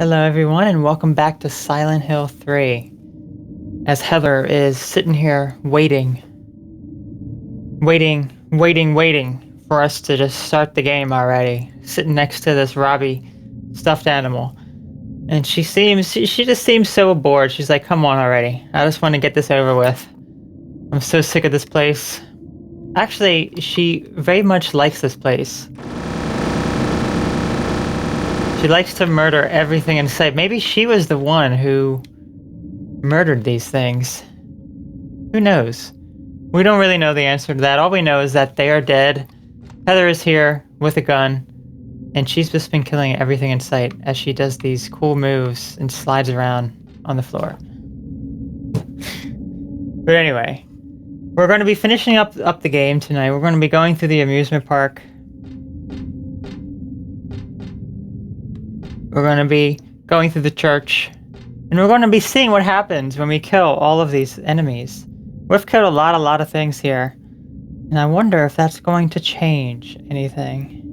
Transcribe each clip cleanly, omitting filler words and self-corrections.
Hello everyone and welcome back to Silent Hill 3. As Heather is sitting here waiting for us to just start the game already. Sitting next to this Robbie stuffed animal. And she just seems so bored. She's like, come on already. I just want to get this over with. I'm so sick of this place. Actually, she very much likes this place. She likes to murder everything in sight. Maybe she was the one who murdered these things. Who knows? We don't really know the answer to that. All we know is that they are dead. Heather is here with a gun, and she's just been killing everything in sight as she does these cool moves and slides around on the floor. But anyway, we're going to be finishing up the game tonight. We're going to be going through the amusement park. We're going to be going through the church, and we're going to be seeing what happens when we kill all of these enemies. We've killed a lot of things here, and I wonder if that's going to change anything.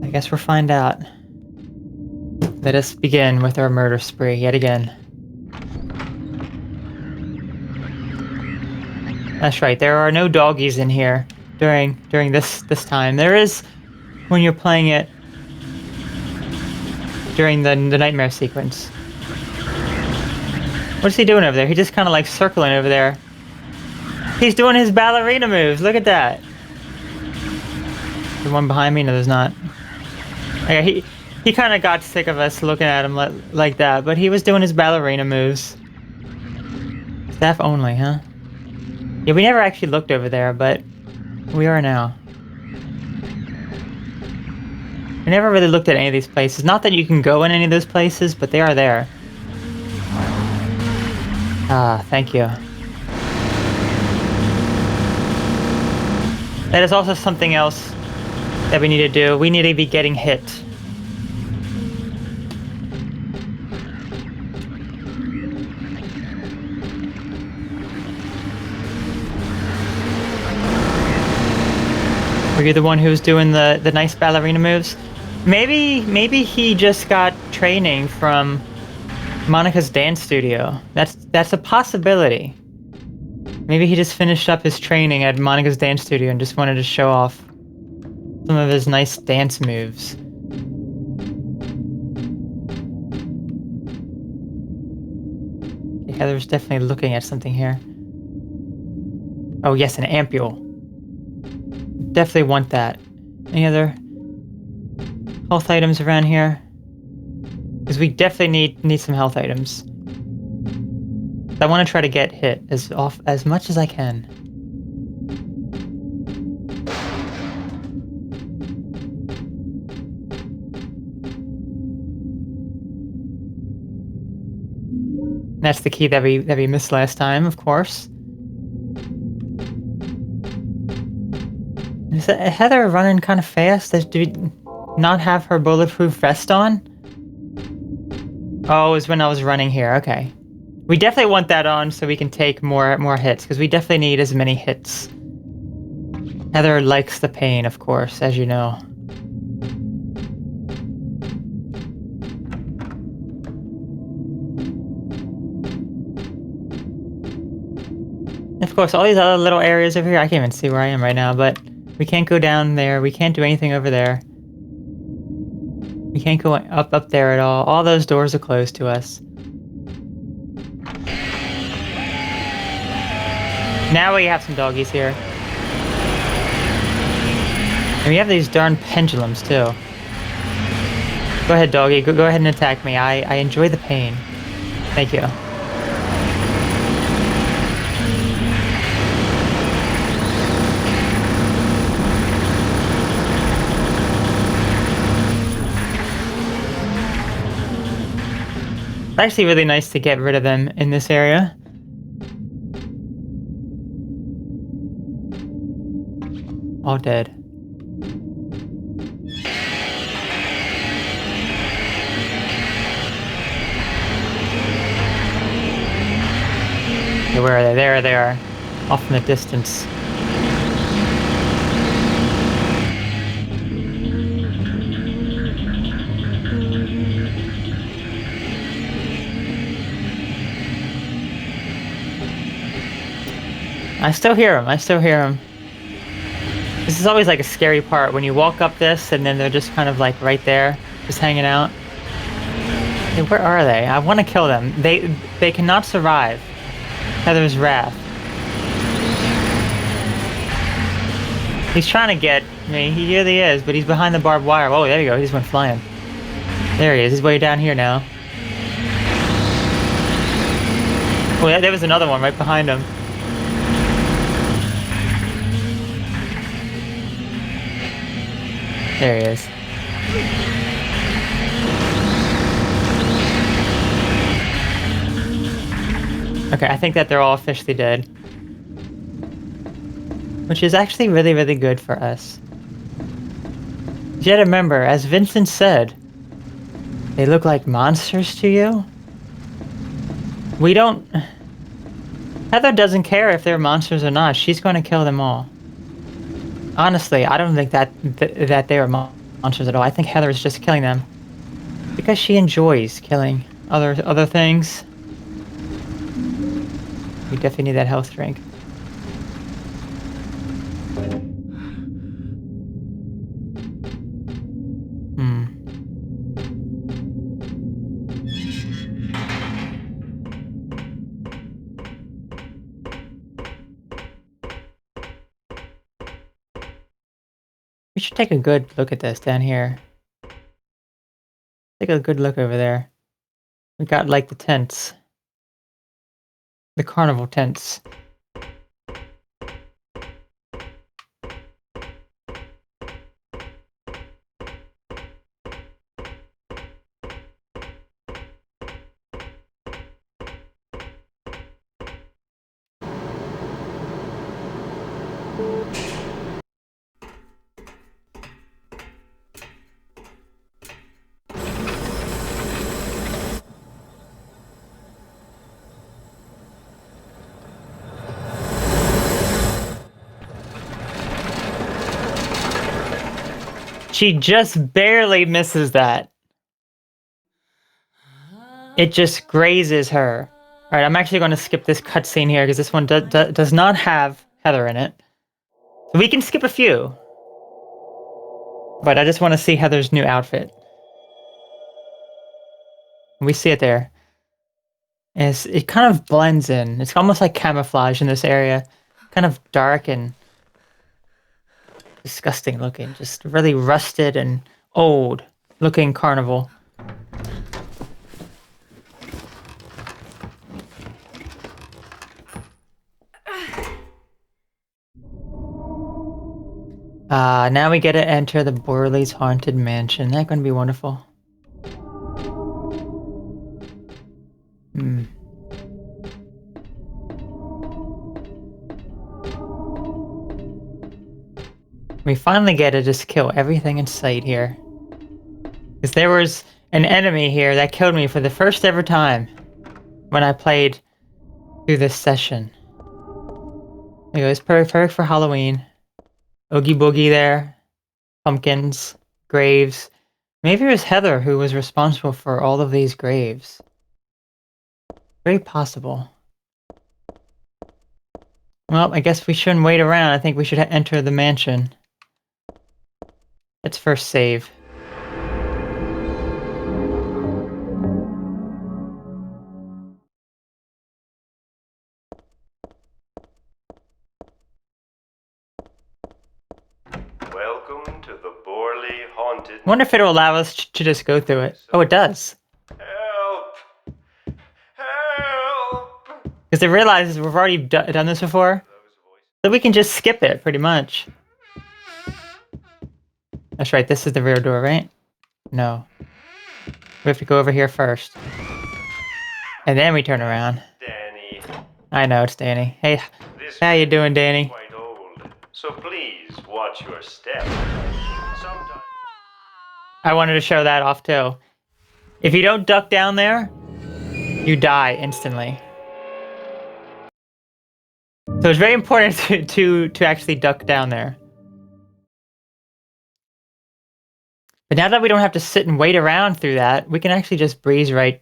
I guess we'll find out. Let us begin with our murder spree yet again. That's right, there are no doggies in here during this time. There is when you're playing it during the nightmare sequence. What's he doing over there? He's just kind of like circling over there. He's doing his ballerina moves. Look at that. The one behind me? No, there's not. Okay, he kind of got sick of us looking at him like that, but he was doing his ballerina moves. Staff only, huh? Yeah, we never actually looked over there, but we are now. I never really looked at any of these places. Not that you can go in any of those places, but they are there. Ah, thank you. That is also something else that we need to do. We need to be getting hit. Were you the one who was doing the nice ballerina moves? Maybe he just got training from Monica's dance studio. That's a possibility. Maybe he just finished up his training at Monica's dance studio and just wanted to show off some of his nice dance moves. Okay, Heather's definitely looking at something here. Oh yes, an ampule. Definitely want that. Any other health items around here? Because we definitely need some health items. I want to try to get hit as much as I can. That's the key that we missed last time, of course. Is Heather running kind of fast? Do we not have her bulletproof vest on? Oh, it was when I was running here. Okay. We definitely want that on so we can take more hits, because we definitely need as many hits. Heather likes the pain, of course, as you know. Of course, all these other little areas over here, I can't even see where I am right now, but we can't go down there. We can't do anything over there. We can't go up there at all. All those doors are closed to us. Now we have some doggies here. And we have these darn pendulums, too. Go ahead, doggy. Go ahead and attack me. I enjoy the pain. Thank you. It's actually really nice to get rid of them in this area. All dead. Okay, where are they? There they are. Off in the distance. I still hear him. I still hear him. This is always like a scary part when you walk up this and then they're just kind of like right there, just hanging out. Hey, where are they? I want to kill them. They cannot survive Heather's wrath. He's trying to get me. He really is, but he's behind the barbed wire. Oh, there you go. He just went flying. There he is. He's way down here now. Oh, yeah, there was another one right behind him. There he is. Okay, I think that they're all officially dead. Which is actually really, really good for us. You gotta remember, as Vincent said, they look like monsters to you. We don't... Heather doesn't care if they're monsters or not. She's going to kill them all. Honestly, I don't think that they are monsters at all. I think Heather is just killing them because she enjoys killing other things. We definitely need that health drink. We should take a good look at this down here. Take a good look over there. We got like the tents. The carnival tents. She just barely misses that. It just grazes her. Alright, I'm actually going to skip this cutscene here because this one does not have Heather in it. We can skip a few. But I just want to see Heather's new outfit. We see it there. It kind of blends in. It's almost like camouflage in this area. Kind of dark and disgusting looking. Just really rusted and old looking carnival. Now we get to enter the Borley's Haunted Mansion. That's going to be wonderful. We finally get to just kill everything in sight here. Because there was an enemy here that killed me for the first ever time when I played through this session. There goes perfect for Halloween. Oogie Boogie there. Pumpkins. Graves. Maybe it was Heather who was responsible for all of these graves. Very possible. Well, I guess we shouldn't wait around. I think we should enter the mansion. Let's first save. Welcome to the Borley Haunted. I wonder if it'll allow us to just go through it. Oh, it does. Help! Help! Because it realizes we've already done this before. So we can just skip it, pretty much. That's right, this is the rear door, right? No. We have to go over here first. And then we turn around. Danny. I know, it's Danny. Hey, This how you doing, Danny? quite old, so please watch your step. Sometimes I wanted to show that off, too. If you don't duck down there, you die instantly. So it's very important to actually duck down there. But now that we don't have to sit and wait around through that, we can actually just breeze right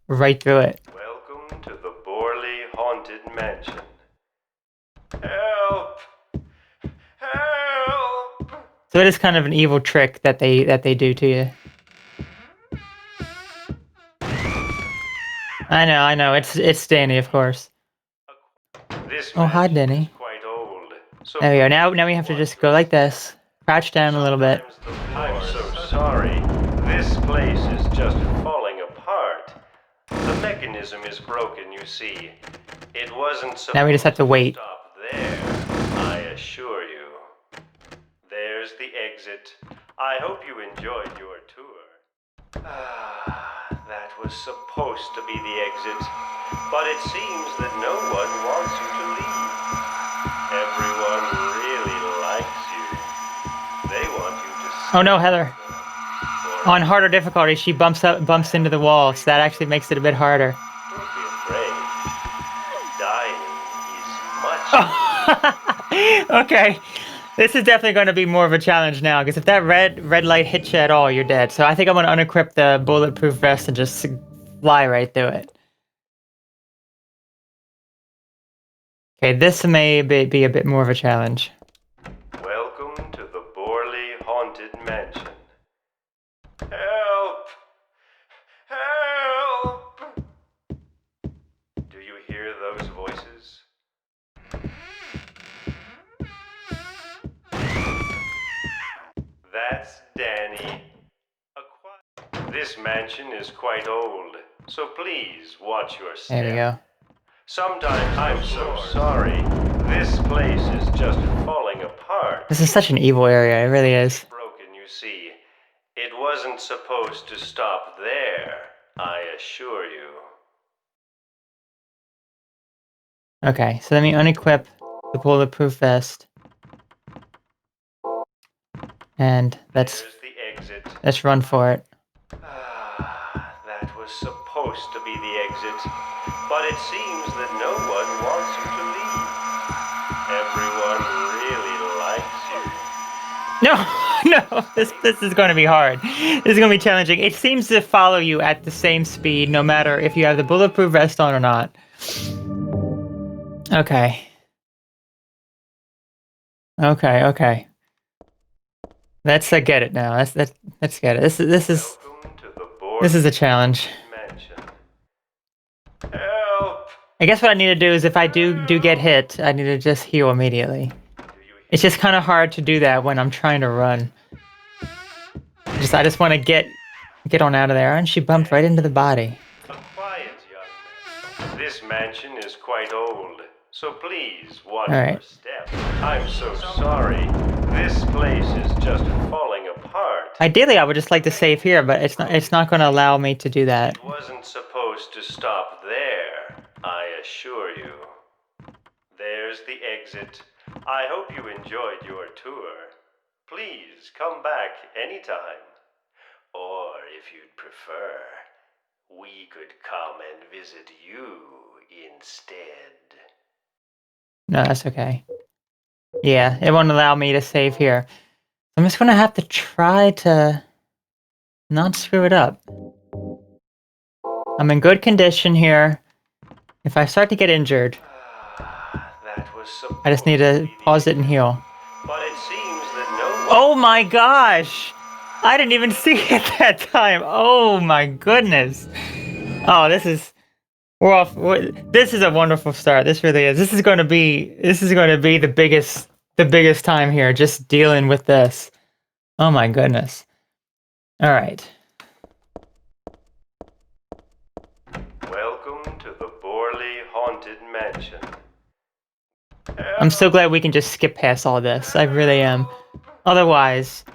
through it. welcome to the Borley Haunted Mansion. Help! So it is kind of an evil trick that they do to you. I know. It's Danny, of course. This Oh, hi, mansion Danny. is quite old. So There we go. Now we have to just go like this. Crouch down a little bit. I'm so sorry. This place is just falling apart. The mechanism is broken, you see. It wasn't supposed Now we just have to wait. stop there, I assure you. There's the exit. I hope you enjoyed your tour. That was supposed to be the exit, but it seems that no one wants you to leave. Everyone really likes you. They want you to stay. Oh no, Heather. On harder difficulty, she bumps into the wall, so that actually makes it a bit harder. Don't be afraid. Dying is much. Okay. This is definitely going to be more of a challenge now, because if that red light hits you at all, you're dead. So I think I'm going to unequip the bulletproof vest and just fly right through it. Okay, this may be a bit more of a challenge. Welcome to the Borley Haunted Mansion. Help! Help! Do you hear those voices? That's Danny. This mansion is quite old, so please watch your step. There we go. Sometimes I'm so sorry. This place is just falling apart. This is such an evil area, it really is. Broken, you see. It wasn't supposed to stop there, I assure you. Okay, so let me unequip the bulletproof vest. And There's the exit. let's run for it. That was supposed to be the exit, but it seems that no one wants you to leave. Everyone really likes you. No, this is going to be hard. This is going to be challenging. It seems to follow you at the same speed, no matter if you have the bulletproof vest on or not. Okay. Okay. Let's get it now. Let's get it. This is a challenge. Help! I guess what I need to do is if I do get hit, I need to just heal immediately. It's just kind of hard to do that when I'm trying to run. I just want to get on out of there, and she bumped right into the body. A quiet young man. This mansion is quite old, so please watch your step. I'm so sorry. This place is just falling apart. Ideally, I would just like to save here, but it's not going to allow me to do that. It wasn't supposed to stop there, I assure you. There's the exit. I hope you enjoyed your tour. Please come back anytime. Or if you'd prefer, we could come and visit you instead. No, that's okay. Yeah, it won't allow me to save here. I'm just gonna have to try to not screw it up. I'm in good condition here. If I start to get injured, I just need to pause it and heal. But it seems that no one... Oh my gosh! I didn't even see it that time. Oh my goodness. Oh, this is... We're off. This is a wonderful start. This really is. This is going to be the biggest time here, just dealing with this. Oh my goodness. All right. Welcome to the Borley Haunted Mansion. I'm so glad we can just skip past all this. I really am. Otherwise,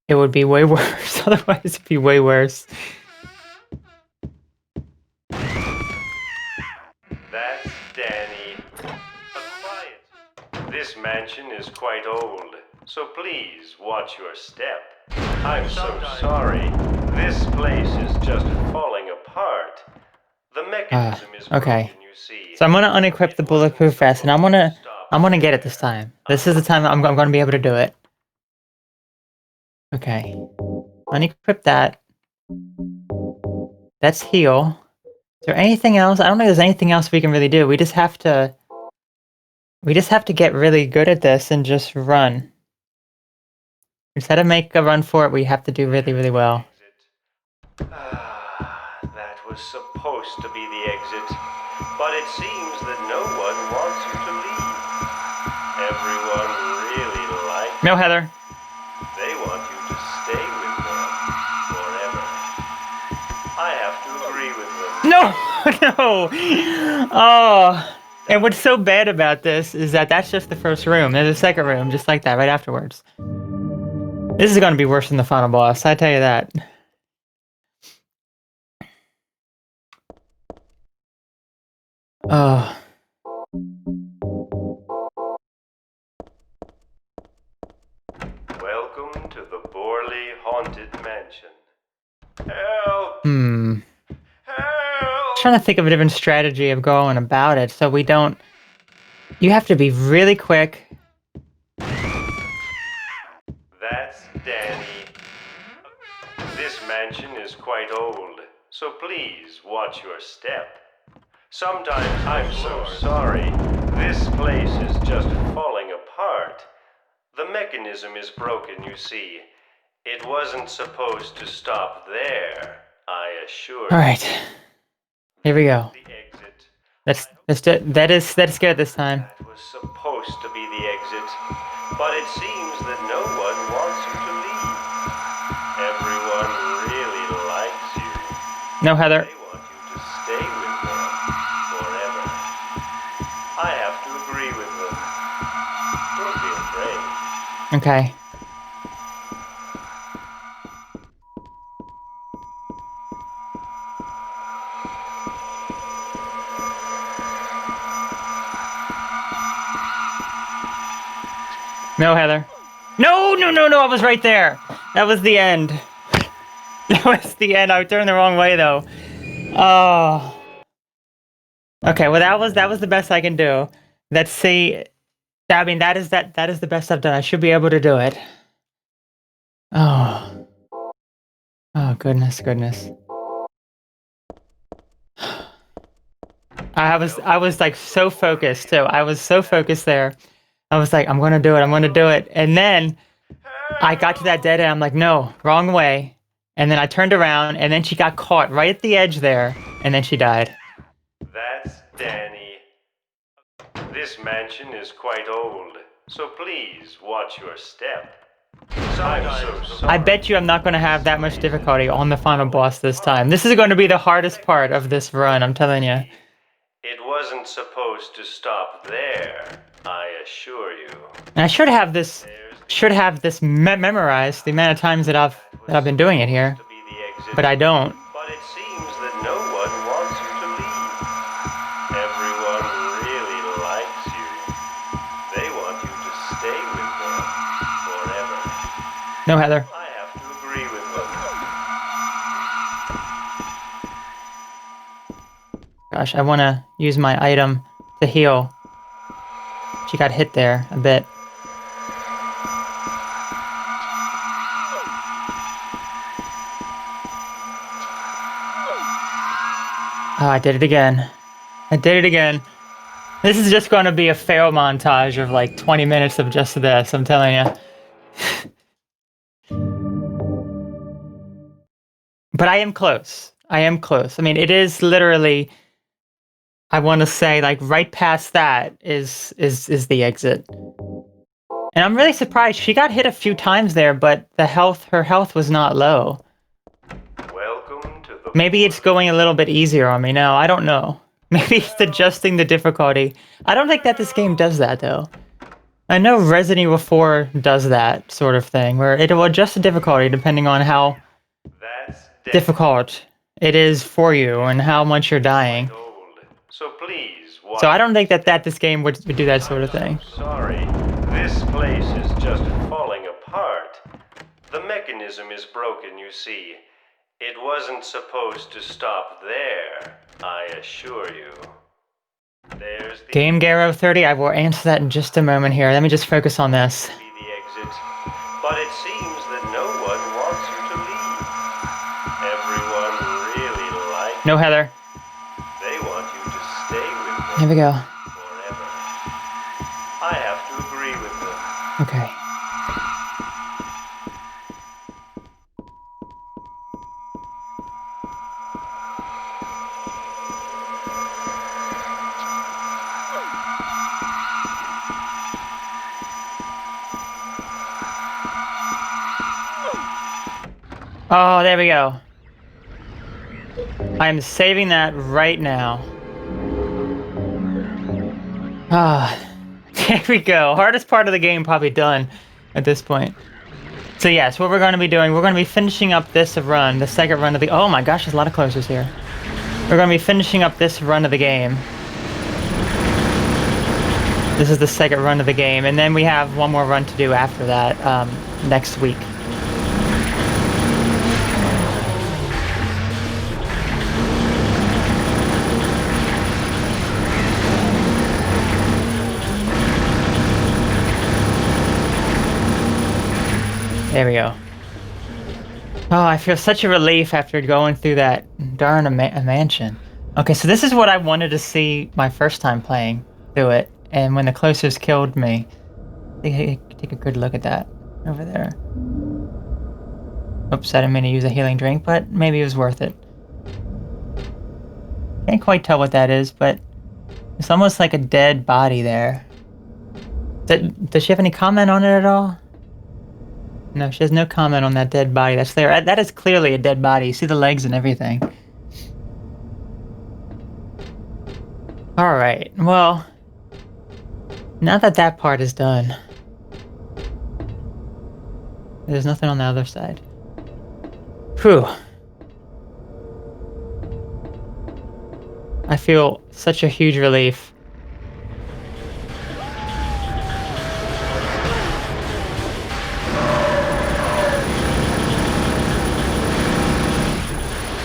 it would be way worse. Otherwise, it'd be way worse. That's Danny. Quiet. This mansion is quite old, so please watch your step. I'm so sorry. This place is just falling apart. The mechanism is okay. broken, you see. So I'm gonna unequip the bulletproof vest, and I'm gonna get it this time. This is the time I'm gonna be able to do it. Okay. Unequip that. That's heal. Is there anything else? I don't think there's anything else we can really do. We just have to get really good at this and just run. Instead of make a run for it, we have to do really, really well. That was supposed to be the exit, but it seems that no one wants you to leave. Everyone really likes No, Heather. They want you to stay with them forever. I have to agree with them. No! No! Oh. And what's so bad about this is that that's just the first room. There's a second room just like that right afterwards. This is going to be worse than the final boss, I tell you that. Oh. Welcome to the Borley Haunted Mansion. Help! Help! Trying to think of a different strategy of going about it so we don't... You have to be really quick. That's Danny. This mansion is quite old, so please watch your step. Sometimes I'm so sorry. This place is just falling apart. The mechanism is broken, you see. It wasn't supposed to stop there, I assure you. Alright. Here we go. The exit. That's good this time. That was supposed to be the exit, but it seems that no one wants you to leave. Everyone really likes you. No, Heather. They want you to stay with them forever. I have to agree with them. Don't be afraid. Okay. No, Heather. No, no, no, no, I was right there. That was the end. That was the end. I turned the wrong way, though. Oh. Okay, well, that was the best I can do. Let's see. I mean, that is the best I've done. I should be able to do it. Oh. Oh, goodness, goodness. I was like so focused too. I was so focused there. I was like, I'm gonna do it, I'm gonna do it. And then I got to that dead end, I'm like, no, wrong way. And then I turned around and then she got caught right at the edge there, and then she died. That's Danny. This mansion is quite old, so please watch your step. I'm so sorry. I bet you I'm not gonna have that much difficulty on the final boss this time. This is gonna be the hardest part of this run, I'm telling you. It wasn't supposed to stop there, I assure you. And I should have this memorized, the amount of times that I've been doing it here, To be the exit, but I don't. but it seems that no one wants you to leave. Everyone really likes you. They want you to stay with them forever. No, Heather. I have to agree with them. Gosh, I want to use my item to heal. She got hit there a bit. Oh, I did it again. I did it again. This is just going to be a fail montage of like 20 minutes of just this, I'm telling you. But I am close. I am close. I mean, it is literally... I want to say, like, right past that is the exit. And I'm really surprised. She got hit a few times there, but her health was not low. Welcome to the Maybe it's going a little bit easier on me now. I don't know. Maybe it's adjusting the difficulty. I don't think that this game does that, though. I know Resident Evil 4 does that sort of thing, where it will adjust the difficulty depending on how difficult it is for you and how much you're dying. So please watch. So I don't think that this game would do that sort of thing. Sorry, this place is just falling apart. The mechanism is broken, you see. It wasn't supposed to stop there, I assure you. There's the Game Garo 30, I will answer that in just a moment here. Let me just focus on this. be the exit, but it seems that no one wants you to leave. Everyone really likes No, Heather. They want you to stay with them Here we go. forever. I have to agree with them. Okay. Oh, there we go. I am saving that right now. Ah, there we go. Hardest part of the game probably done at this point. So yes, what we're going to be doing, we're going to be finishing up this run, the second run of the... Oh my gosh, there's a lot of closers here. We're going to be finishing up this run of the game. This is the second run of the game, and then we have one more run to do after that, next week. There we go. Oh, I feel such a relief after going through that darn mansion. Okay, so this is what I wanted to see my first time playing through it. And when the closers killed me, take a good look at that over there. Oops, I didn't mean to use a healing drink, but maybe it was worth it. Can't quite tell what that is, but it's almost like a dead body there. Does she have any comment on it at all? No, she has no comment on that dead body. That's there. That is clearly a dead body. You see the legs and everything. Alright, well... Now that that part is done... There's nothing on the other side. Whew. I feel such a huge relief.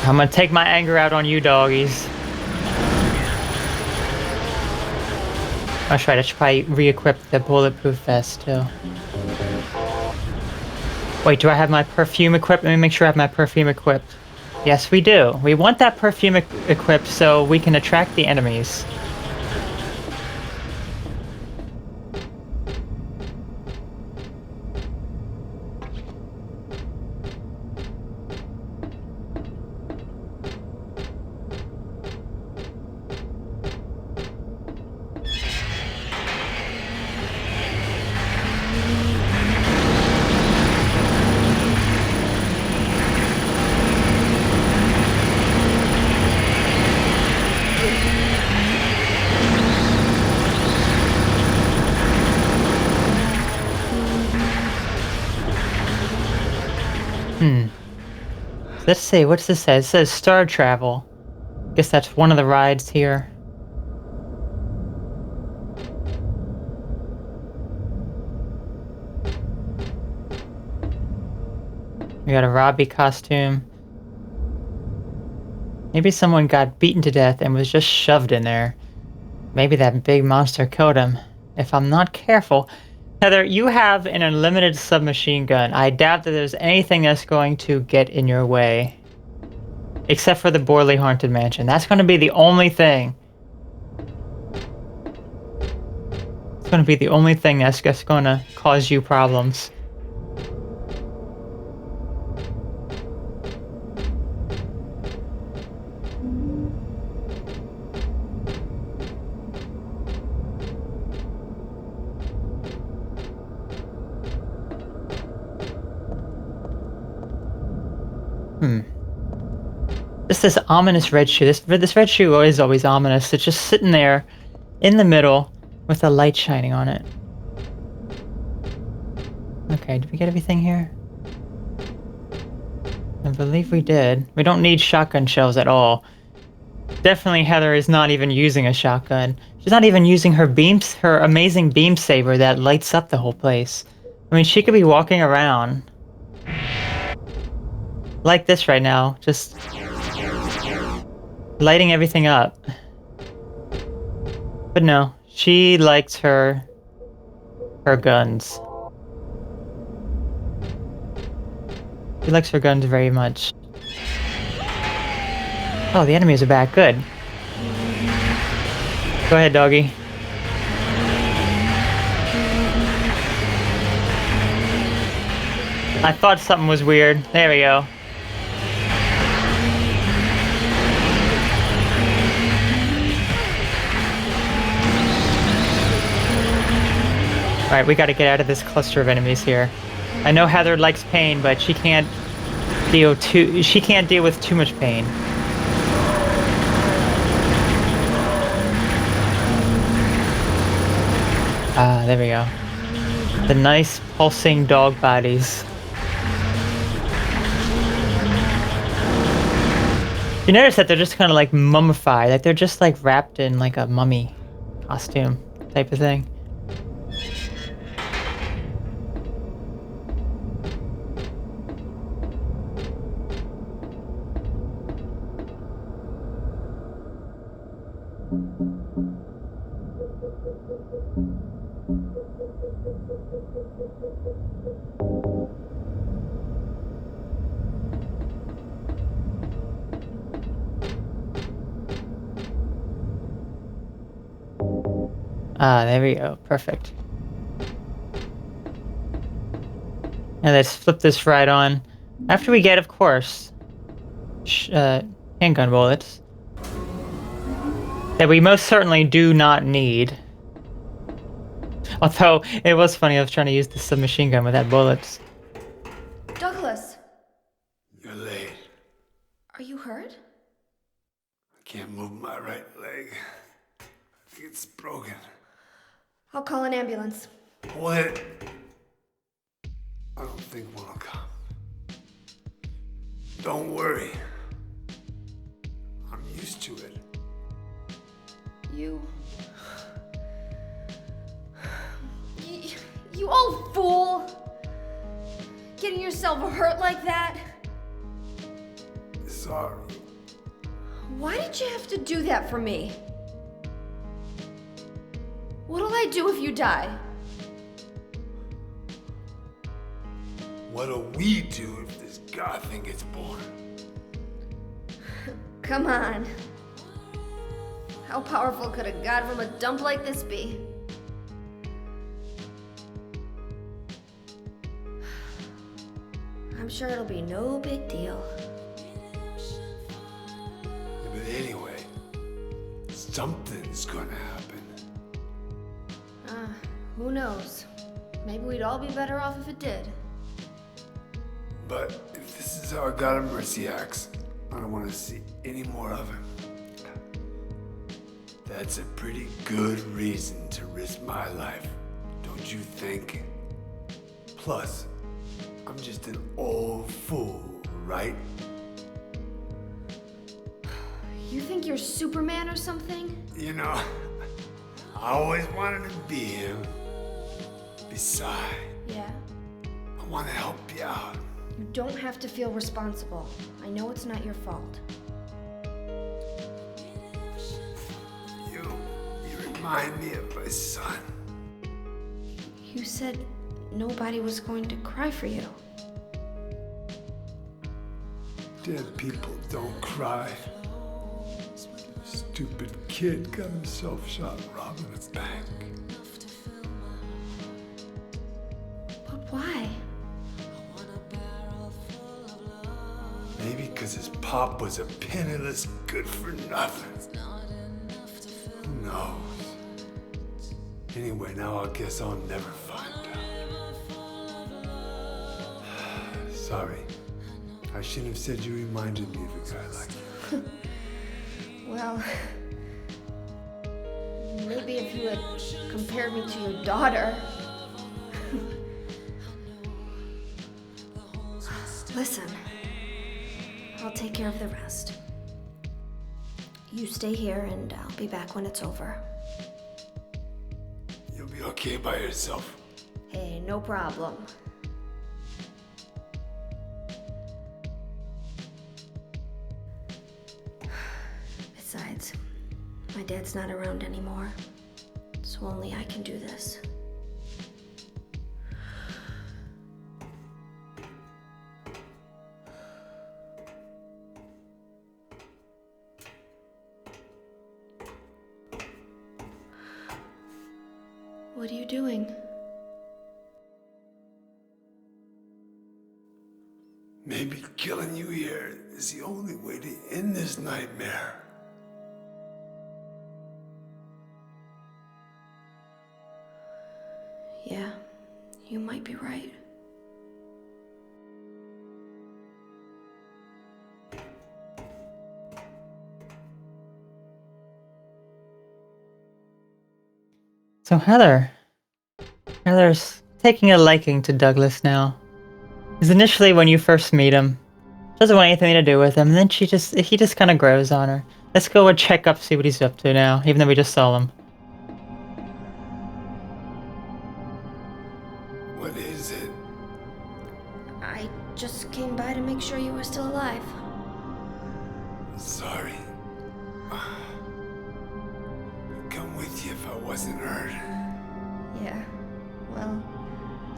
I'm gonna take my anger out on you doggies. That's right, I should probably re-equip the bulletproof vest too. Wait, do I have my perfume equipped? Let me make sure I have my perfume equipped. Yes, we do. We want that perfume equipped so we can attract the enemies. Let's see, what's this say? It says Star Travel. Guess that's one of the rides here. We got a Robbie costume. Maybe someone got beaten to death and was just shoved in there. Maybe that big monster killed him. If I'm not careful... Heather, you have an unlimited submachine gun. I doubt that there's anything that's going to get in your way. Except for the Borley Haunted Mansion. That's going to be the only thing. It's going to be the only thing that's just going to cause you problems. Just this ominous red shoe. This red shoe is always ominous. It's just sitting there in the middle with a light shining on it. Okay, did we get everything here? I believe we did. We don't need shotgun shells at all. Definitely Heather is not even using a shotgun. She's not even using her her amazing beam saber that lights up the whole place. I mean, she could be walking around like this right now, just lighting everything up. But no, she likes her guns. She likes her guns very much. Oh, the enemies are back. Good. Go ahead, doggy. I thought something was weird. There we go. Alright, we gotta get out of this cluster of enemies here. I know Heather likes pain, but she can't she can't deal with too much pain. Ah, there we go. The nice pulsing dog bodies. You notice that they're just kind of like mummified, like they're just like wrapped in like a mummy costume type of thing. Ah, there we go. Perfect. And let's flip this right on. After we get, of course, handgun bullets. That we most certainly do not need. Although, it was funny, I was trying to use the submachine gun without bullets. Douglas! You're late. Are you hurt? I can't move my right leg. I think it's broken. I'll call an ambulance. What? I don't think one will come. Don't worry. I'm used to it. You old fool! Getting yourself hurt like that? Sorry. Why did you have to do that for me? What'll I do if you die? What'll we do if this god thing gets born? Come on. How powerful could a god from a dump like this be? I'm sure it'll be no big deal. Yeah, but anyway, something's gonna happen. Who knows? Maybe we'd all be better off if it did. But if this is how a god of mercy acts, I don't want to see any more of him. That's a pretty good reason to risk my life, don't you think? Plus, I'm just an old fool, right? You think you're Superman or something? You know, I always wanted to be him. Besides, Yeah. I want to help you out. You don't have to feel responsible. I know it's not your fault. You remind me of my son. You said nobody was going to cry for you. Dead people don't cry. Stupid kid got himself shot robbing a bank. But why? Maybe because his pop was a penniless good-for-nothing. Who knows? Anyway, now I guess I'll never find out. Sorry. I shouldn't have said you reminded me of a guy like you. Well, maybe if you had compared me to your daughter. Listen, I'll take care of the rest. You stay here and I'll be back when it's over. You'll be okay by yourself. Hey, no problem. Besides, my dad's not around anymore, so only I can do this. What are you doing? Maybe killing you here is the only way to end this nightmare. Yeah, you might be right. So Heather's taking a liking to Douglas now. Because initially when you first meet him, she doesn't want anything to do with him, and then he just kind of grows on her. Let's go and check up, see what he's up to now, even though we just saw him. What is it? I just came by to make sure you were still alive. Sorry. I'd come with you if I wasn't hurt. Yeah, well,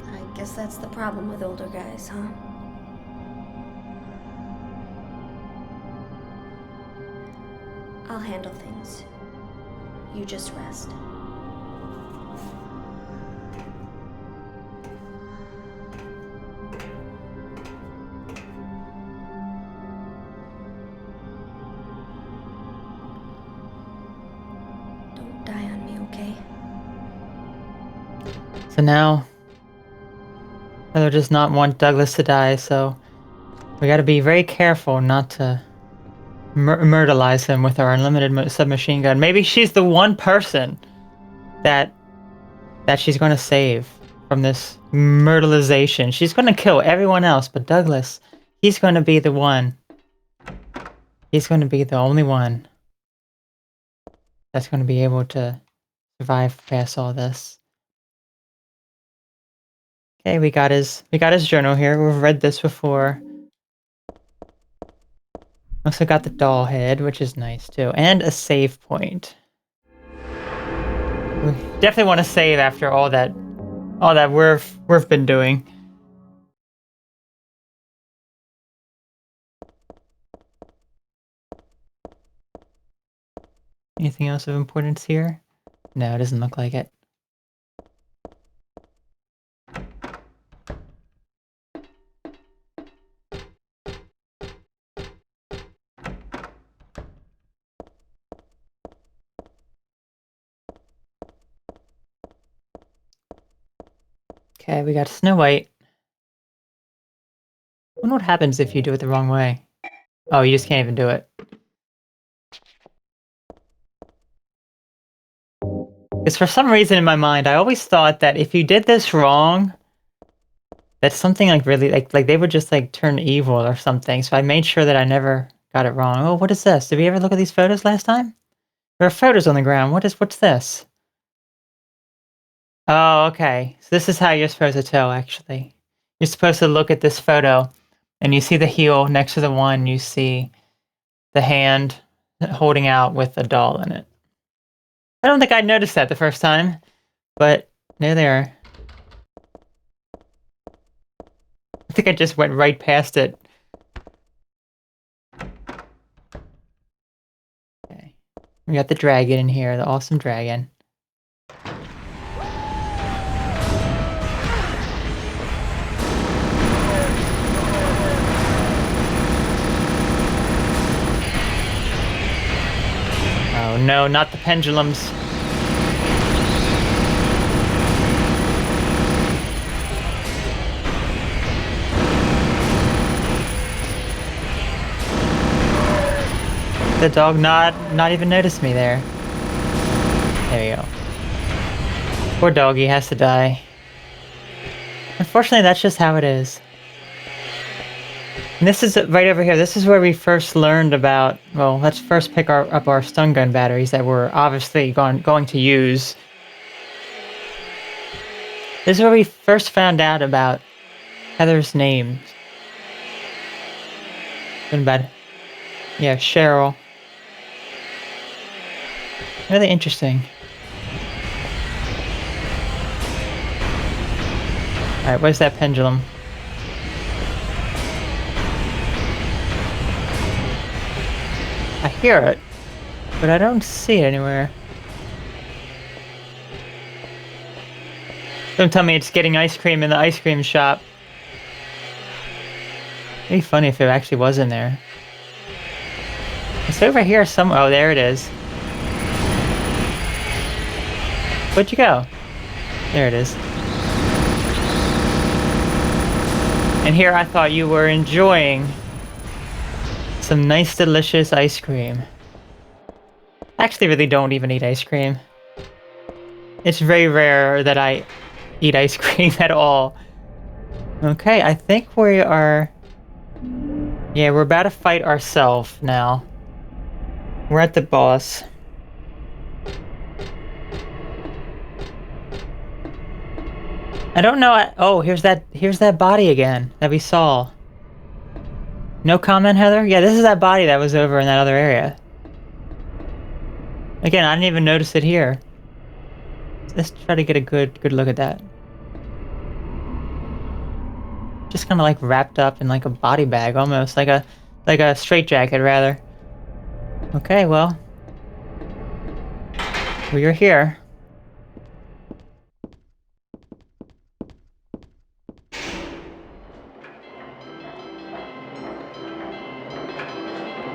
I guess that's the problem with older guys, huh? I'll handle things. You just rest. Don't die on me, okay? So now, Heather does not want Douglas to die, so we gotta be very careful not to myrtleize him with our unlimited submachine gun. Maybe she's the one person that she's gonna save from this myrtleization. She's gonna kill everyone else, but Douglas, he's gonna be the one. He's gonna be the only one that's gonna be able to survive past all this. Okay, we got his journal here. We've read this before. Also got the doll head, which is nice too, and a save point. We definitely want to save after all that we've been doing. Anything else of importance here? No, it doesn't look like it. Okay, we got Snow White. I wonder what happens if you do it the wrong way. Oh, you just can't even do it. Because for some reason in my mind, I always thought that if you did this wrong, that something like really like they would just like turn evil or something. So I made sure that I never got it wrong. Oh, what is this? Did we ever look at these photos last time? There are photos on the ground. What's this? Oh, okay. So this is how you're supposed to tell, actually. You're supposed to look at this photo, and you see the heel next to the one, you see the hand holding out with a doll in it. I don't think I noticed that the first time, but there they are. I think I just went right past it. Okay. We got the dragon in here, the awesome dragon. Oh no, not the pendulums. The dog not even noticed me there. There we go. Poor doggy has to die. Unfortunately, that's just how it is. And this is right over here. This is where we first learned about. Well, let's first pick up our stun gun batteries that we're obviously going to use. This is where we first found out about Heather's name. Been bad. Yeah, Cheryl. Really interesting. Alright, where's that pendulum? I hear it, but I don't see it anywhere. Don't tell me it's getting ice cream in the ice cream shop. It'd be funny if it actually was in there. It's over here somewhere. Oh, there it is. Where'd you go? There it is. And here I thought you were enjoying some nice, delicious ice cream. I actually really don't even eat ice cream. It's very rare that I eat ice cream at all. Okay, I think we are... Yeah, we're about to fight ourselves now. We're at the boss. I don't know... Oh, here's that body again that we saw. No comment, Heather? Yeah, this is that body that was over in that other area. Again, I didn't even notice it here. Let's try to get a good look at that. Just kind of like wrapped up in like a body bag almost, like a straitjacket rather. Okay, well, we are here.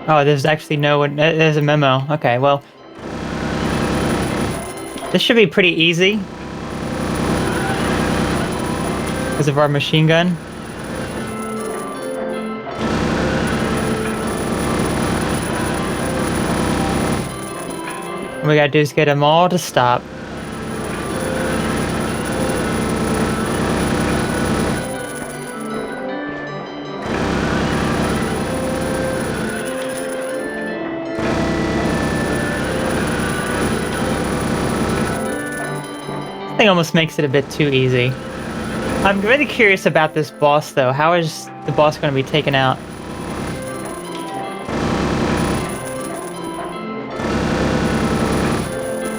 Oh, there's actually there's a memo. Okay, well, this should be pretty easy because of our machine gun. What we gotta do is get them all to stop. This thing almost makes it a bit too easy. I'm really curious about this boss though. How is the boss going to be taken out?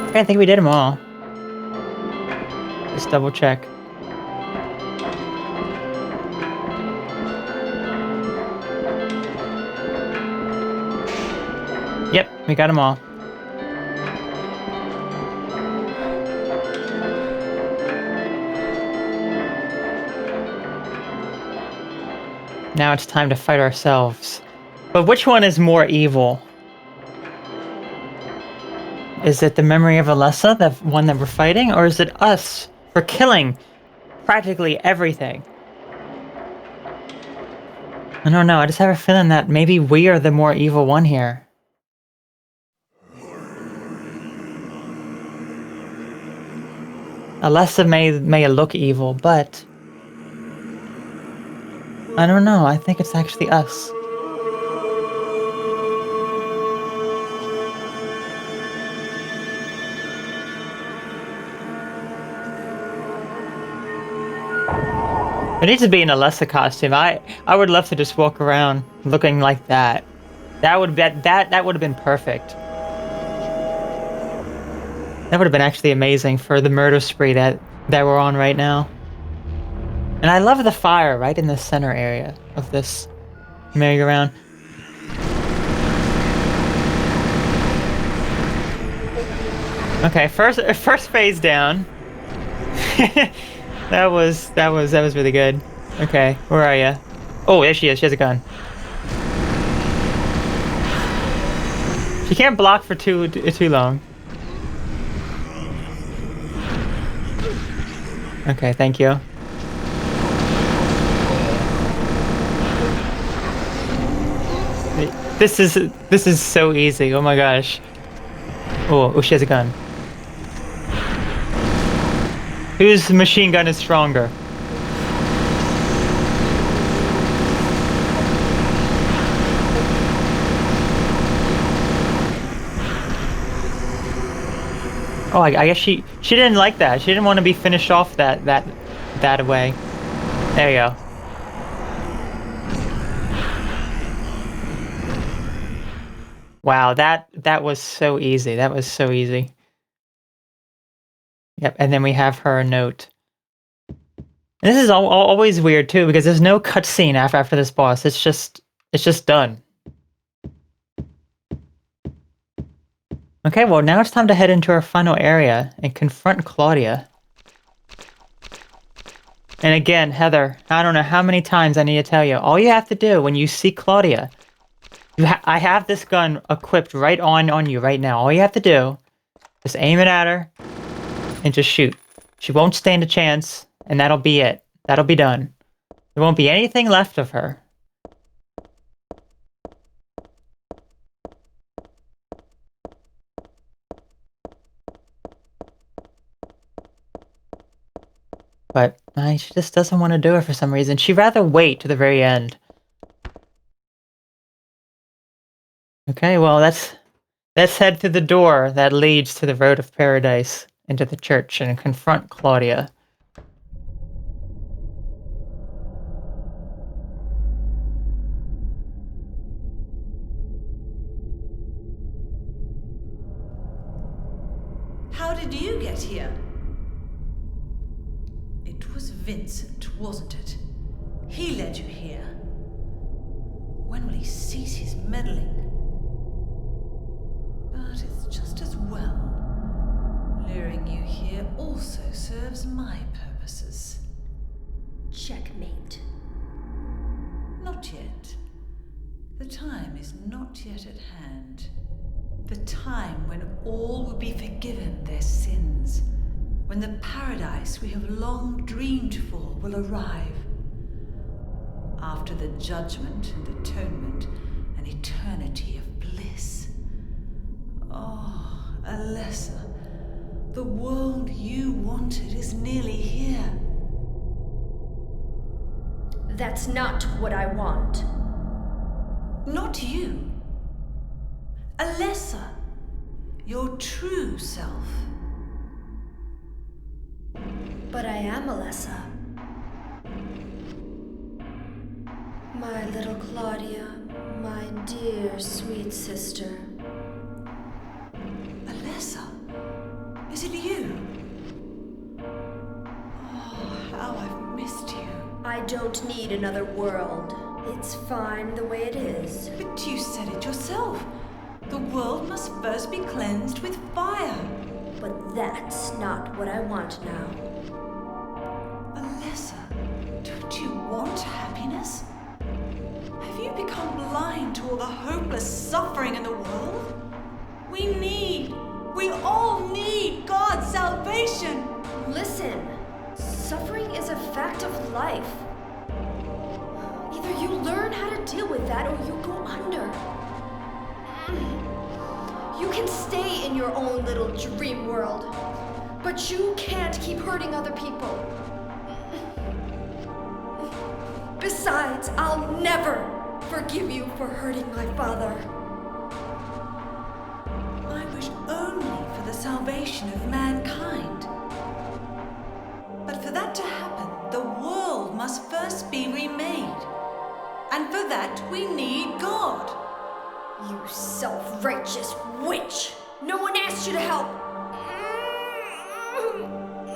Okay, I think we did them all. Just double check. Yep, we got them all. Now it's time to fight ourselves. But which one is more evil? Is it the memory of Alessa, the one that we're fighting, or is it us for killing practically everything? I don't know, I just have a feeling that maybe we are the more evil one here. Alessa may look evil, but I don't know, I think it's actually us. It needs to be an Alessa costume. I would love to just walk around looking like that. That would have been perfect. That would have been actually amazing for the murder spree that we're on right now. And I love the fire right in the center area of this merry-go-round. Okay, first phase down. That was really good. Okay, where are you? Oh, there she is. She has a gun. She can't block for too long. Okay, thank you. This is so easy. Oh my gosh. Oh, she has a gun. Whose machine gun is stronger? Oh, I guess she didn't like that. She didn't want to be finished off that way. There you go. Wow, that was so easy. That was so easy. Yep, and then we have her note. And this is always weird too, because there's no cutscene after this boss. It's just done. Okay, well now it's time to head into our final area and confront Claudia. And again, Heather, I don't know how many times I need to tell you. All you have to do when you see Claudia, I have this gun equipped right on you right now. All you have to do is aim it at her and just shoot. She won't stand a chance, and that'll be it. That'll be done. There won't be anything left of her. But she just doesn't want to do it for some reason. She'd rather wait to the very end. Okay, well, let's head to the door that leads to the road of paradise into the church and confront Claudia. How did you get here? It was Vincent, wasn't it? He led you here. When will he cease his meddling? But it's just as well. Luring you here also serves my purposes. Checkmate. Not yet. The time is not yet at hand. The time when all will be forgiven their sins. When the paradise we have long dreamed for will arrive. After the judgment and atonement, an eternity of bliss. Oh, Alessa, the world you wanted is nearly here. That's not what I want. Not you. Alessa, your true self. But I am Alessa. My little Claudia, my dear sweet sister. Alessa, is it you? Oh, how I've missed you. I don't need another world. It's fine the way it is. But you said it yourself. The world must first be cleansed with fire. But that's not what I want now. Alessa, don't you want happiness? Have you become blind to all the hopeless suffering in the world? We all need God's salvation. Listen, suffering is a fact of life. Either you learn how to deal with that or you go under. You can stay in your own little dream world, but you can't keep hurting other people. Besides, I'll never forgive you for hurting my father. I wish only for the salvation of mankind. But for that to happen, the world must first be remade. And for that, we need God. You self-righteous witch! No one asked you to help!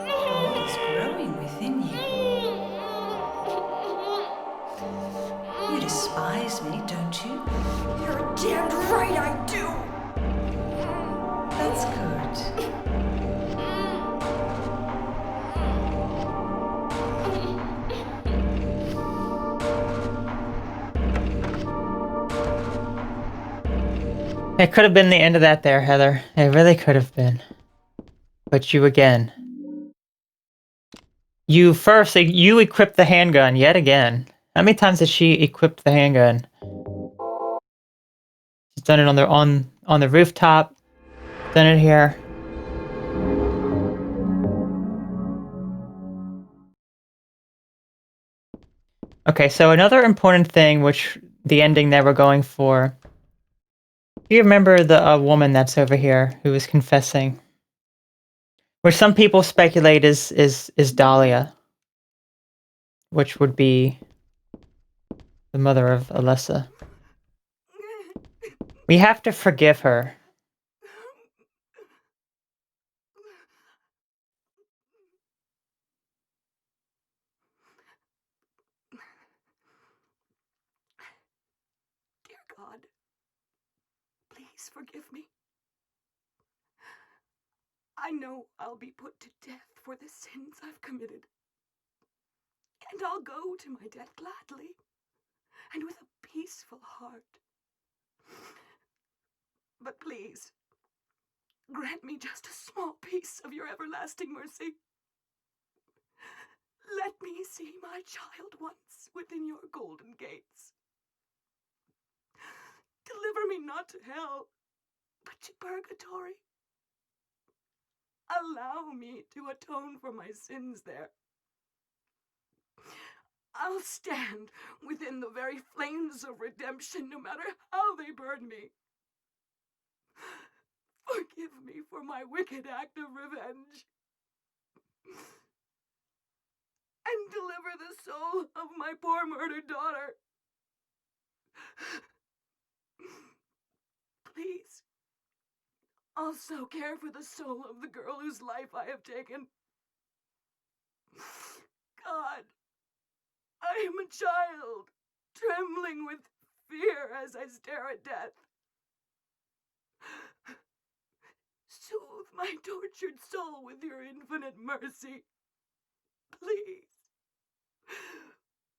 God is growing within you. You despise me, don't you? You're damned right I do! That's good. It could have been the end of that there, Heather. It really could have been. But you again. You equipped the handgun yet again. How many times has she equipped the handgun? She's done it on the rooftop. Done it here. Okay, so another important thing, which the ending they were going for. Do you remember the woman that's over here who was confessing? Which some people speculate is Dahlia, which would be the mother of Alessa. We have to forgive her. Dear God, please forgive me. I know I'll be put to death for the sins I've committed. And I'll go to my death gladly and with a peaceful heart. But please, grant me just a small piece of your everlasting mercy. Let me see my child once within your golden gates. Deliver me not to hell, but to purgatory. Allow me to atone for my sins there, I'll stand within the very flames of redemption no matter how they burn me. Forgive me for my wicked act of revenge. And deliver the soul of my poor murdered daughter. Please, also care for the soul of the girl whose life I have taken. God, I am a child, trembling with fear as I stare at death. Soothe my tortured soul with your infinite mercy. Please,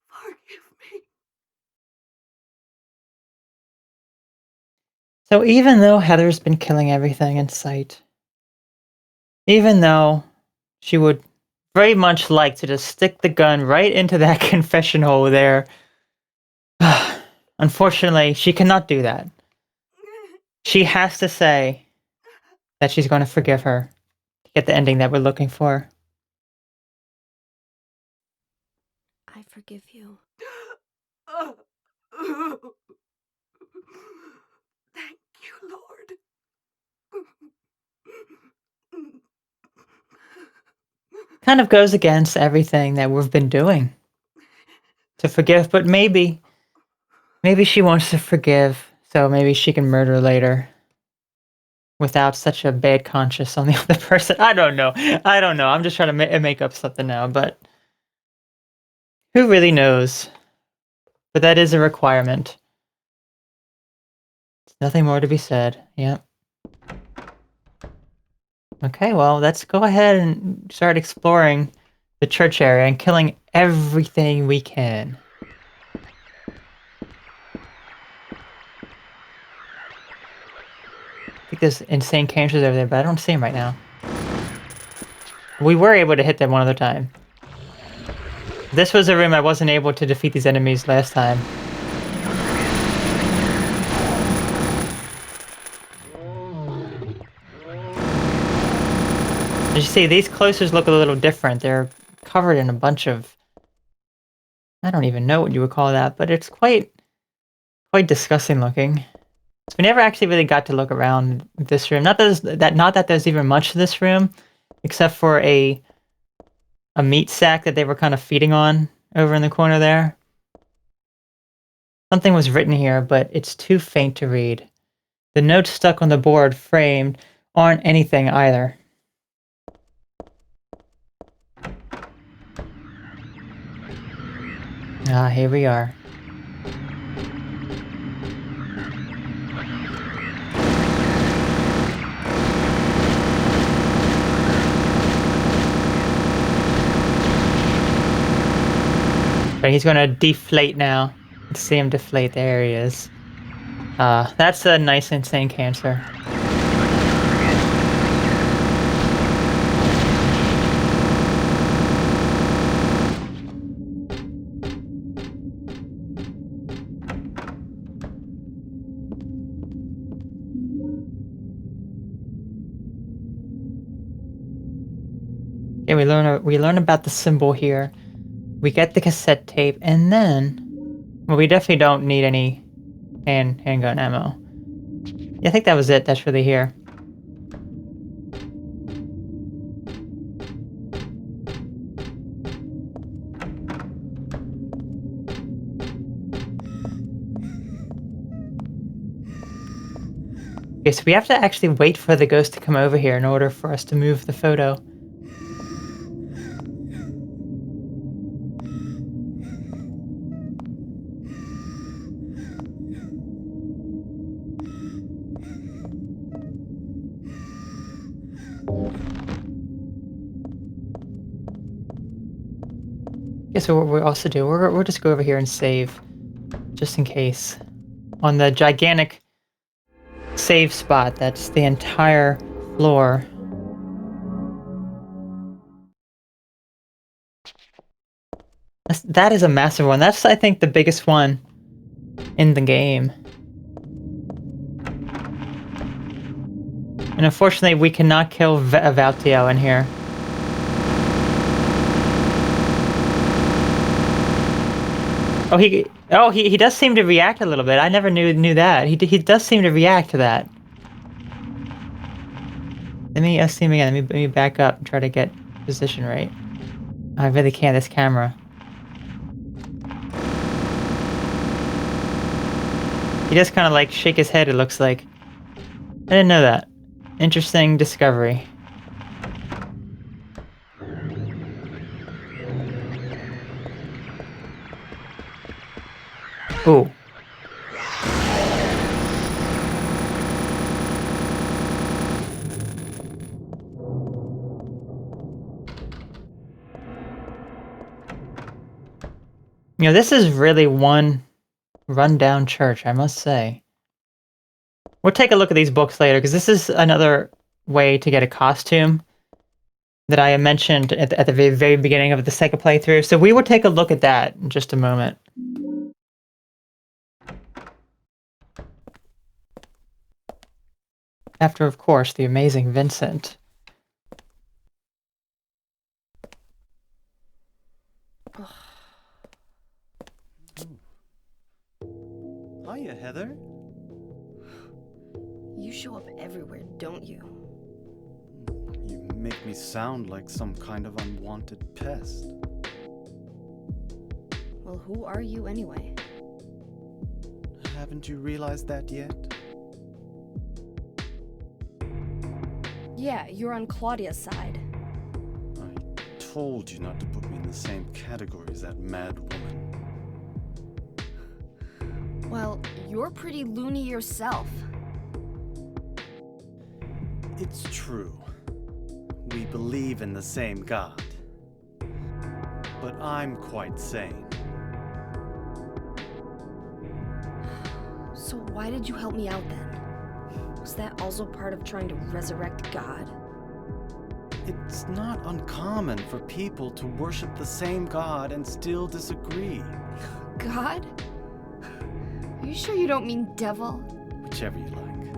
forgive me. So even though Heather's been killing everything in sight, even though she would very much like to just stick the gun right into that confession hole there, unfortunately, she cannot do that. She has to say that she's going to forgive her to get the ending that we're looking for. I forgive you. Thank you, Lord. Kind of goes against everything that we've been doing to forgive, but maybe she wants to forgive, so maybe she can murder later without such a bad conscience on the other person. I don't know. I'm just trying to make up something now, but who really knows? But that is a requirement. Nothing more to be said. Yep. Okay, well, let's go ahead and start exploring the church area and killing everything we can. I think there's insane cancers over there, but I don't see them right now. We were able to hit them one other time. This was a room I wasn't able to defeat these enemies last time. As you see, these closers look a little different. They're covered in a bunch of... I don't even know what you would call that, but it's quite disgusting looking. So we never actually really got to look around this room. Not that there's even much to this room, except for a meat sack that they were kind of feeding on over in the corner there. Something was written here, but it's too faint to read. The notes stuck on the board framed aren't anything either. Ah, here we are. But he's gonna deflate now. Let's see him deflate. There he is. That's a nice insane cancer. Okay, we learn about the symbol here. We get the cassette tape, and then, well, we definitely don't need any handgun ammo. Yeah, I think that was it. That's really here. Okay, so we have to actually wait for the ghost to come over here in order for us to move the photo. Yeah, so what we'll also do, we'll just go over here and save, just in case. On the gigantic save spot, that's the entire floor. That is a massive one. That's, I think, the biggest one in the game. And unfortunately, we cannot kill Valtio in here. he does seem to react a little bit. I never knew that. He does seem to react to that. Let me see him again. Let me back up and try to get position right. I really can't. This camera. He does kind of like shake his head. It looks like. I didn't know that. Interesting discovery. Ooh. You know, this is really one rundown church, I must say. We'll take a look at these books later, because this is another way to get a costume that I mentioned at the very, very beginning of the second playthrough. So we will take a look at that in just a moment. After, of course, the amazing Vincent. Hiya, Heather. You show up everywhere, don't you? You make me sound like some kind of unwanted pest. Well, who are you anyway? Haven't you realized that yet? Yeah, you're on Claudia's side. I told you not to put me in the same category as that mad woman. Well, you're pretty loony yourself. It's true. We believe in the same God. But I'm quite sane. So why did you help me out then? Was that also part of trying to resurrect God? It's not uncommon for people to worship the same God and still disagree. God? Are you sure you don't mean devil? Whichever you like.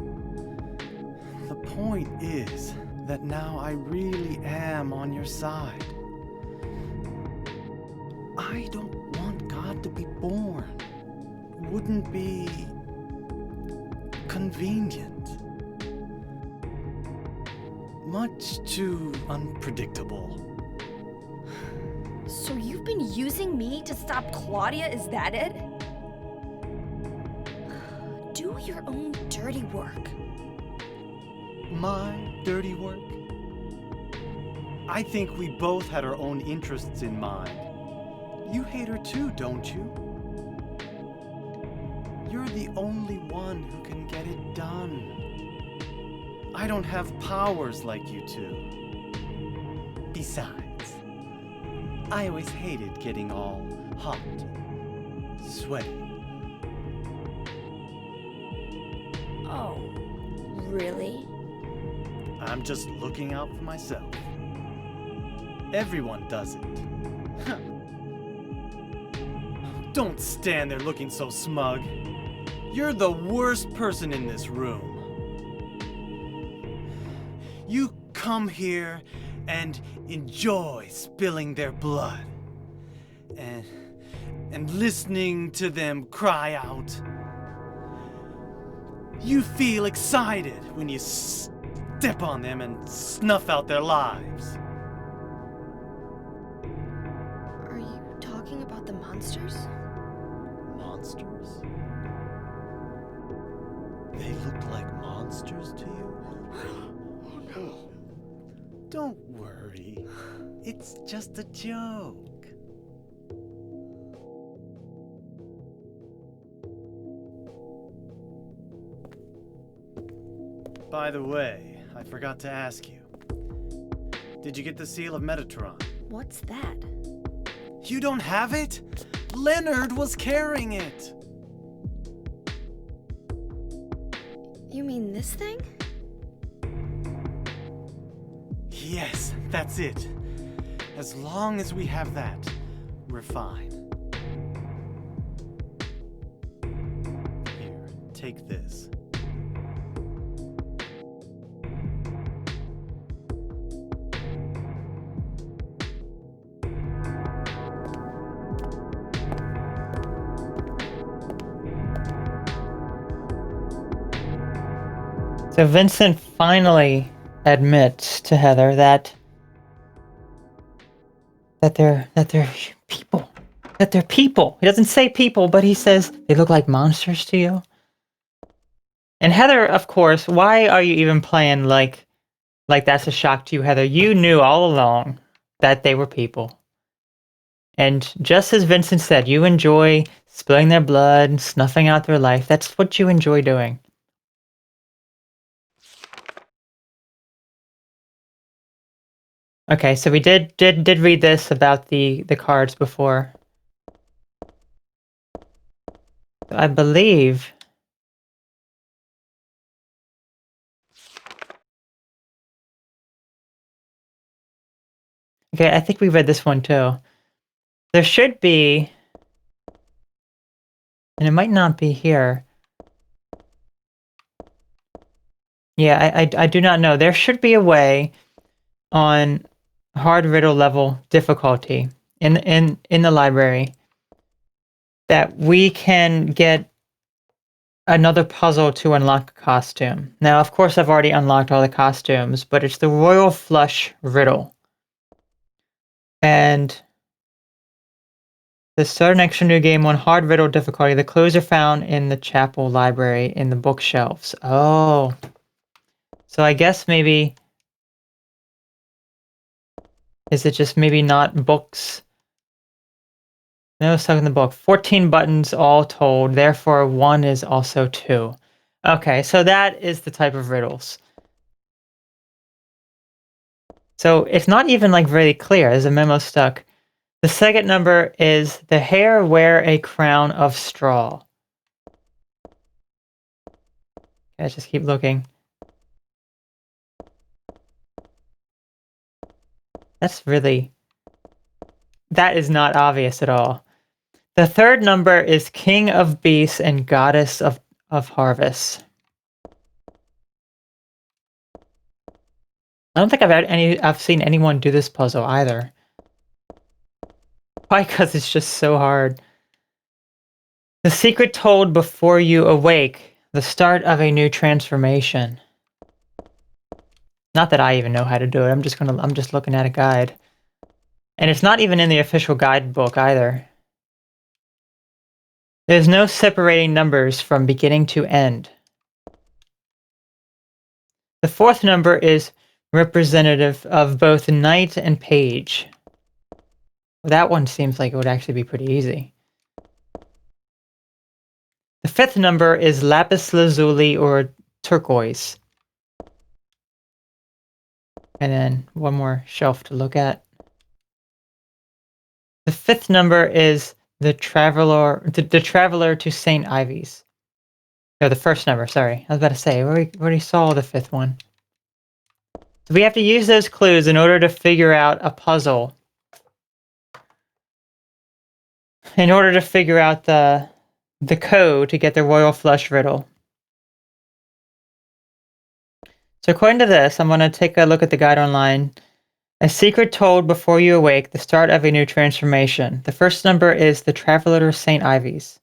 The point is that now I really am on your side. I don't want God to be born. Wouldn't be convenient. Much too unpredictable. So you've been using me to stop Claudia, is that it? Do your own dirty work. My dirty work? I think we both had our own interests in mind. You hate her too, don't you? You're the only one who can get it done. I don't have powers like you two. Besides, I always hated getting all hot, sweaty. Oh, really? I'm just looking out for myself. Everyone does it. Don't stand there looking so smug. You're the worst person in this room. You come here and enjoy spilling their blood. And listening to them cry out. You feel excited when you step on them and snuff out their lives. Are you talking about the monsters? Monsters? They look like monsters to you? Oh no. Don't worry. It's just a joke. By the way, I forgot to ask you. Did you get the Seal of Metatron? What's that? You don't have it? Leonard was carrying it. You mean this thing? Yes, that's it. As long as we have that, we're fine. Here, take this. So Vincent finally admits to Heather that they're people. That they're people. He doesn't say people, but he says they look like monsters to you. And Heather, of course, why are you even playing like that's a shock to you, Heather? You knew all along that they were people. And just as Vincent said, you enjoy spilling their blood, snuffing out their life. That's what you enjoy doing. Okay, so we did read this about the cards before. I believe. Okay, I think we read this one too. There should be, and it might not be here. Yeah, I do not know. There should be a way on hard riddle level difficulty in the library that we can get another puzzle to unlock a costume. Now, of course, I've already unlocked all the costumes, but it's the Royal Flush riddle. And to start an extra new game on hard riddle difficulty, the clues are found in the chapel library in the bookshelves. Oh. So I guess maybe... Is it just maybe not books? No, stuck in the book. 14 buttons all told, therefore 1 is also 2. Okay, so that is the type of riddles. So it's not even like very clear. There's a memo stuck. The second number is the hare wear a crown of straw. Let's just keep looking. That is not obvious at all. The third number is king of beasts and goddess of harvest. I don't think I've seen anyone do this puzzle either. Why? Because it's just so hard. The secret told before you awake. The start of a new transformation. Not that I even know how to do it. I'm just looking at a guide. And it's not even in the official guidebook either. There's no separating numbers from beginning to end. The fourth number is representative of both knight and page. That one seems like it would actually be pretty easy. The fifth number is lapis lazuli or turquoise. And then one more shelf to look at. The fifth number is the traveler to St. Ivy's. No, the first number, sorry. I was about to say, we already saw the fifth one. So we have to use those clues in order to figure out a puzzle. In order to figure out the code to get the Royal Flush riddle. So according to this, I'm going to take a look at the guide online. A secret told before you awake, the start of a new transformation. The first number is the Traveler to St. Ivy's.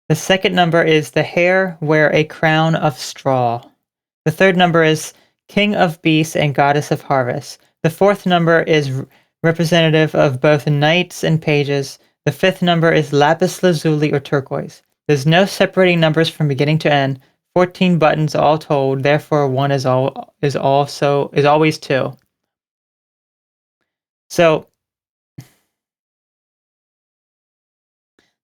The second number is the hare wear a crown of straw. The third number is king of beasts and goddess of harvest. The fourth number is representative of both knights and pages. The fifth number is lapis lazuli or turquoise. There's no separating numbers from beginning to end. 14 buttons all told, therefore 1 is always 2. So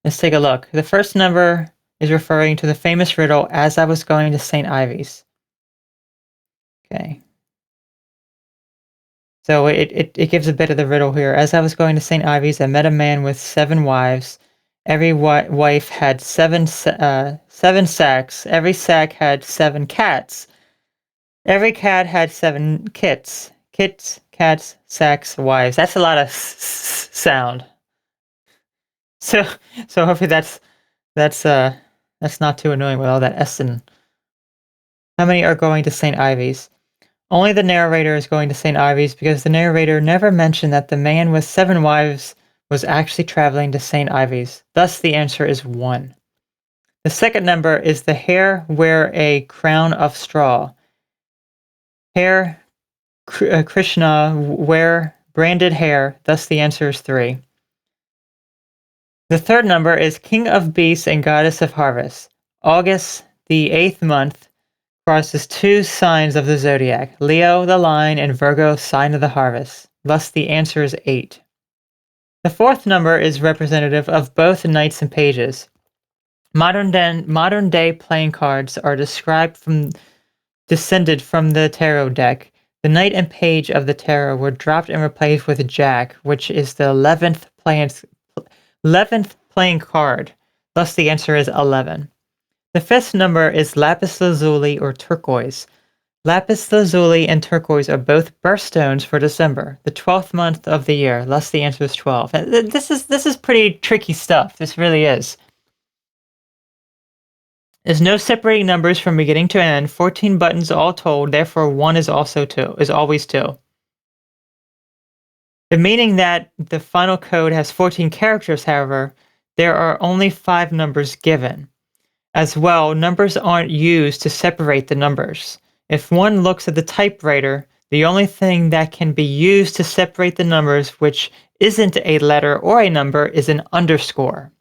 let's take a look. The first number is referring to the famous riddle, as I was going to St. Ivy's. Okay. So it gives a bit of the riddle here. As I was going to St. Ivy's, I met a man with 7 wives. Every wife had 7 sacks. Every sack had 7 cats. Every cat had 7 kits. Kits, cats, sacks, wives. That's a lot of sound. So hopefully that's not too annoying with all that S and. How many are going to St. Ivy's? Only the narrator is going to St. Ivy's because the narrator never mentioned that the man with 7 wives was actually traveling to St. Ivy's. Thus, the answer is 1. The second number is the hare wear a crown of straw. Hare Krishna wear branded hair, thus the answer is 3. The third number is King of Beasts and Goddess of Harvest. August, the 8th month, crosses 2 signs of the zodiac, Leo the Lion and Virgo sign of the harvest. Thus the answer is 8. The fourth number is representative of both knights and pages. Modern day playing cards are descended from the tarot deck. The knight and page of the tarot were dropped and replaced with Jack, which is the 11th playing card. Thus the answer is 11. The fifth number is lapis lazuli or turquoise. Lapis lazuli and turquoise are both birthstones for December, the 12th month of the year. Thus the answer is 12. This is pretty tricky stuff. This really is. There's no separating numbers from beginning to end. 14 buttons all told, therefore 1 is always 2. The meaning that the final code has 14 characters, however, there are only 5 numbers given. As well, numbers aren't used to separate the numbers. If one looks at the typewriter, the only thing that can be used to separate the numbers which isn't a letter or a number is an underscore.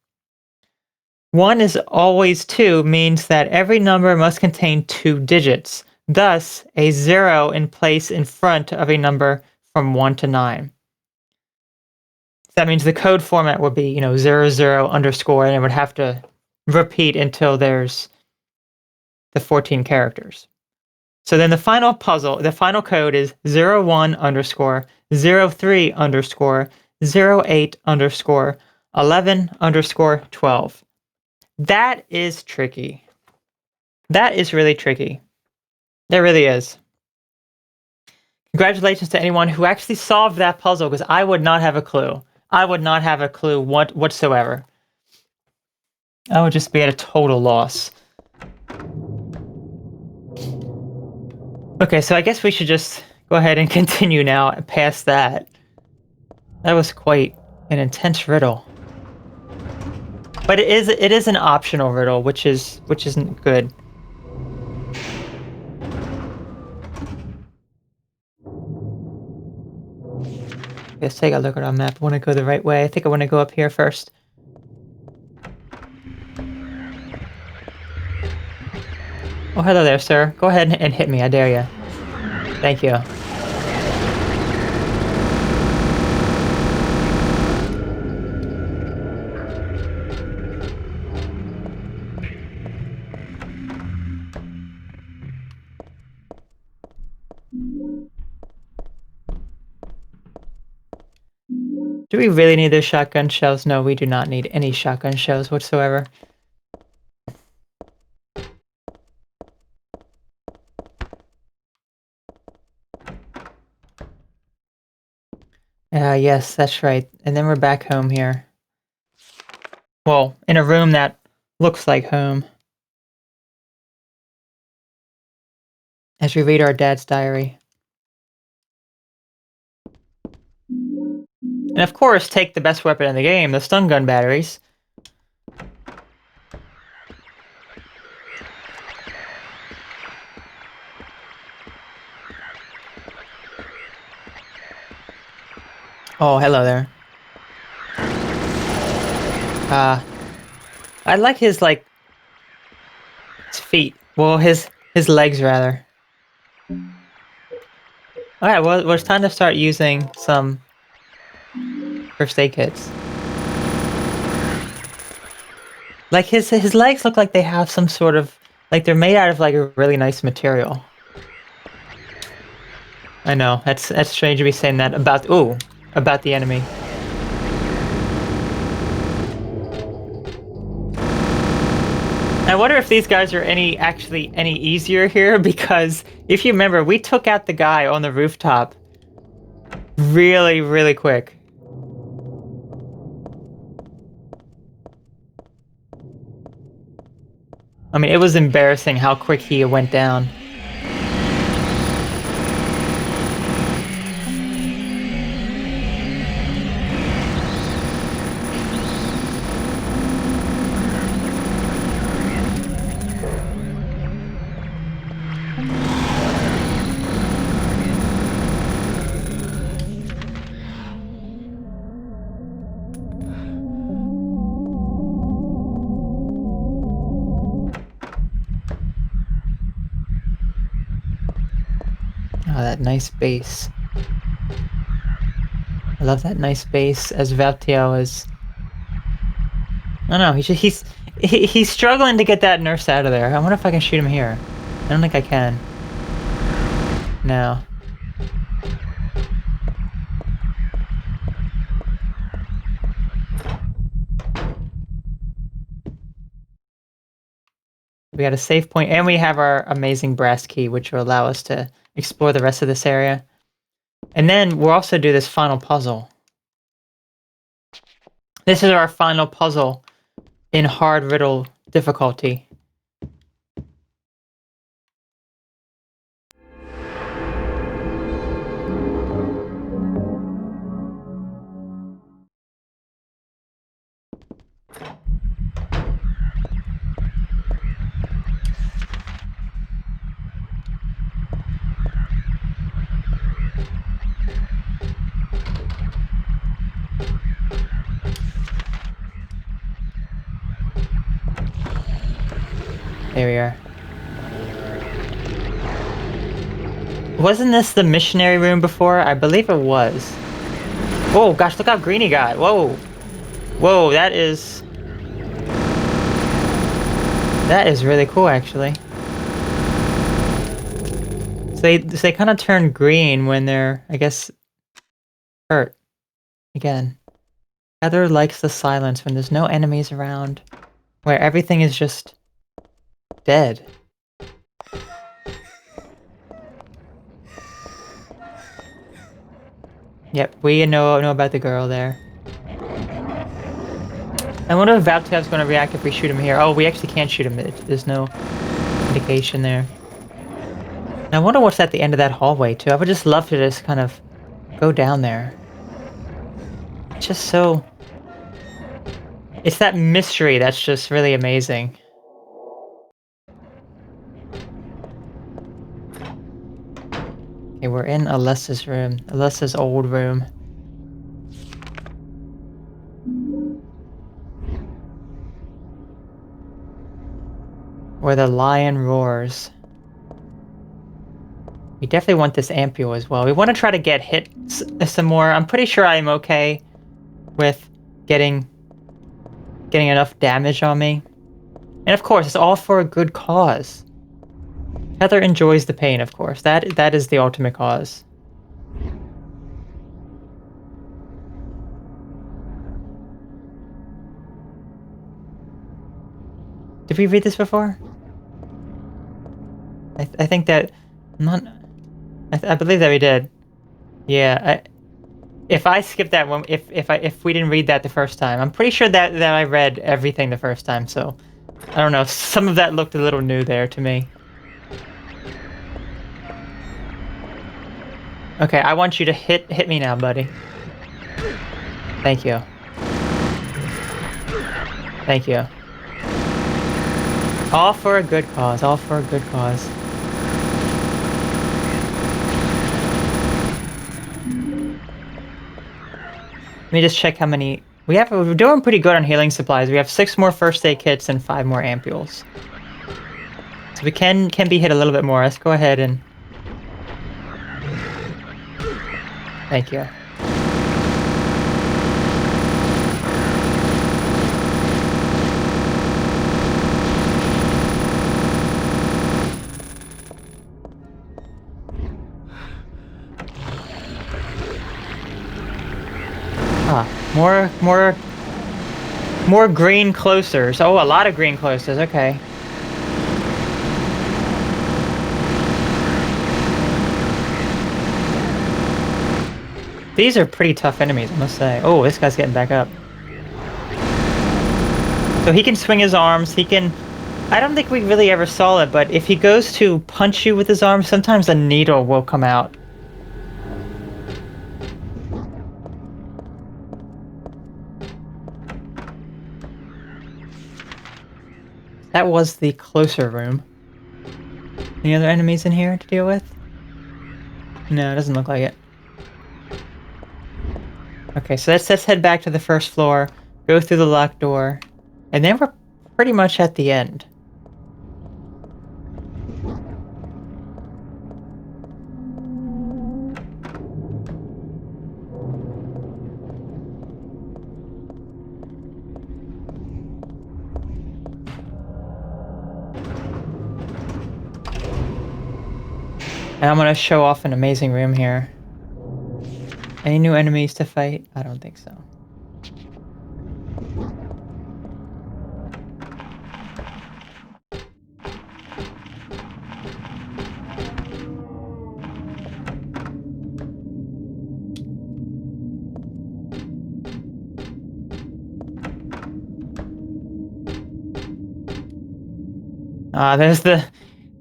1 is always 2 means that every number must contain 2 digits. Thus, a 0 in place in front of a number from 1 to 9. That means the code format would be, 00 underscore, and it would have to repeat until there's the 14 characters. So then the final code is 01 underscore, 03 underscore, 08 underscore, 11 underscore 12. That is tricky. That is really tricky. That really is. Congratulations to anyone who actually solved that puzzle, because I would not have a clue. I would not have a clue whatsoever. I would just be at a total loss. Okay, so I guess we should just go ahead and continue now past that. That was quite an intense riddle. But it is an optional riddle, which isn't good. Let's take a look at our map. I want to go the right way. I think I want to go up here first. Oh, hello there, sir. Go ahead and hit me. I dare you. Thank you. Do we really need those shotgun shells? No, we do not need any shotgun shells whatsoever. Yes, that's right. And then we're back home here. Well, in a room that looks like home. As we read our dad's diary. And of course, take the best weapon in the game, the stun gun batteries. Oh, hello there. I like his feet. Well, his legs rather. Alright, well it's time to start using some first aid kits. Like his legs look like they have some sort of, like they're made out of like a really nice material. I know, that's strange to be saying that about the enemy. I wonder if these guys are actually any easier here, because if you remember, we took out the guy on the rooftop really, really quick. I mean, it was embarrassing how quick he went down. Oh, that nice bass. I love that nice bass as Valtiel is... I don't know, he's struggling to get that nurse out of there. I wonder if I can shoot him here. I don't think I can. No. We got a save point, and we have our amazing brass key, which will allow us to explore the rest of this area. And then we'll also do this final puzzle. This is our final puzzle in hard riddle difficulty. There we are. Wasn't this the missionary room before? I believe it was. Oh gosh, look how green he got. Whoa. Whoa, that is really cool, actually. So they kind of turn green when they're, I guess, hurt. Again. Heather likes the silence when there's no enemies around. Where everything is just dead. Yep, we know about the girl there. I wonder if Valtiel's going to react if we shoot him here. Oh, we actually can't shoot him. There's no indication there. And I wonder what's at the end of that hallway, too. I would just love to just kind of go down there. It's just so... It's that mystery that's just really amazing. Okay, we're in Alessa's room. Alessa's old room. Where the lion roars. We definitely want this ampule as well. We want to try to get hit some more. I'm pretty sure I'm okay with getting enough damage on me. And of course, it's all for a good cause. Heather enjoys the pain, of course. That is the ultimate cause. Did we read this before? I think that... I believe that we did. Yeah, if I skipped that one, if we didn't read that the first time, I'm pretty sure that I read everything the first time, so... I don't know, some of that looked a little new there to me. Okay, I want you to hit me now, buddy. Thank you. Thank you. All for a good cause, all for a good cause. Let me just check how many... We're doing pretty good on healing supplies. We have 6 more first aid kits and 5 more ampules. So we can be hit a little bit more. Let's go ahead and... Thank you. More green closers. Oh, a lot of green closers. Okay. These are pretty tough enemies, I must say. Oh, this guy's getting back up. So he can swing his arms. He can... I don't think we really ever saw it, but if he goes to punch you with his arms, sometimes a needle will come out. That was the closer room. Any other enemies in here to deal with? No, it doesn't look like it. Okay, so let's head back to the first floor, go through the locked door, and then we're pretty much at the end. And I'm gonna show off an amazing room here. Any new enemies to fight? I don't think so.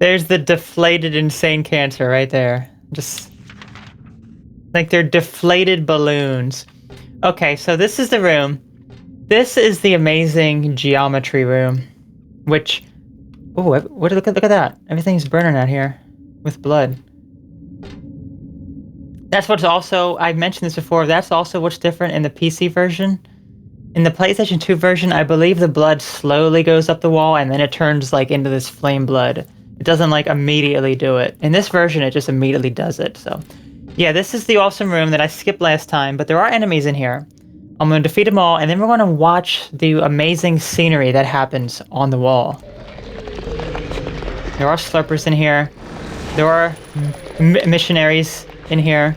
There's the deflated insane cancer right there. Just like they're deflated balloons. Okay, so this is the room. This is the amazing geometry room, which look at that. Everything's burning out here with blood. That's what's also, I've mentioned this before, that's also what's different in the PC version. In the PlayStation 2 version, I believe the blood slowly goes up the wall and then it turns like into this flame blood. It doesn't like immediately do it. In this version, it just immediately does it. So yeah, this is the awesome room that I skipped last time, but there are enemies in here. I'm going to defeat them all, and then we're going to watch the amazing scenery that happens on the wall. There are slurpers in here. There are missionaries in here.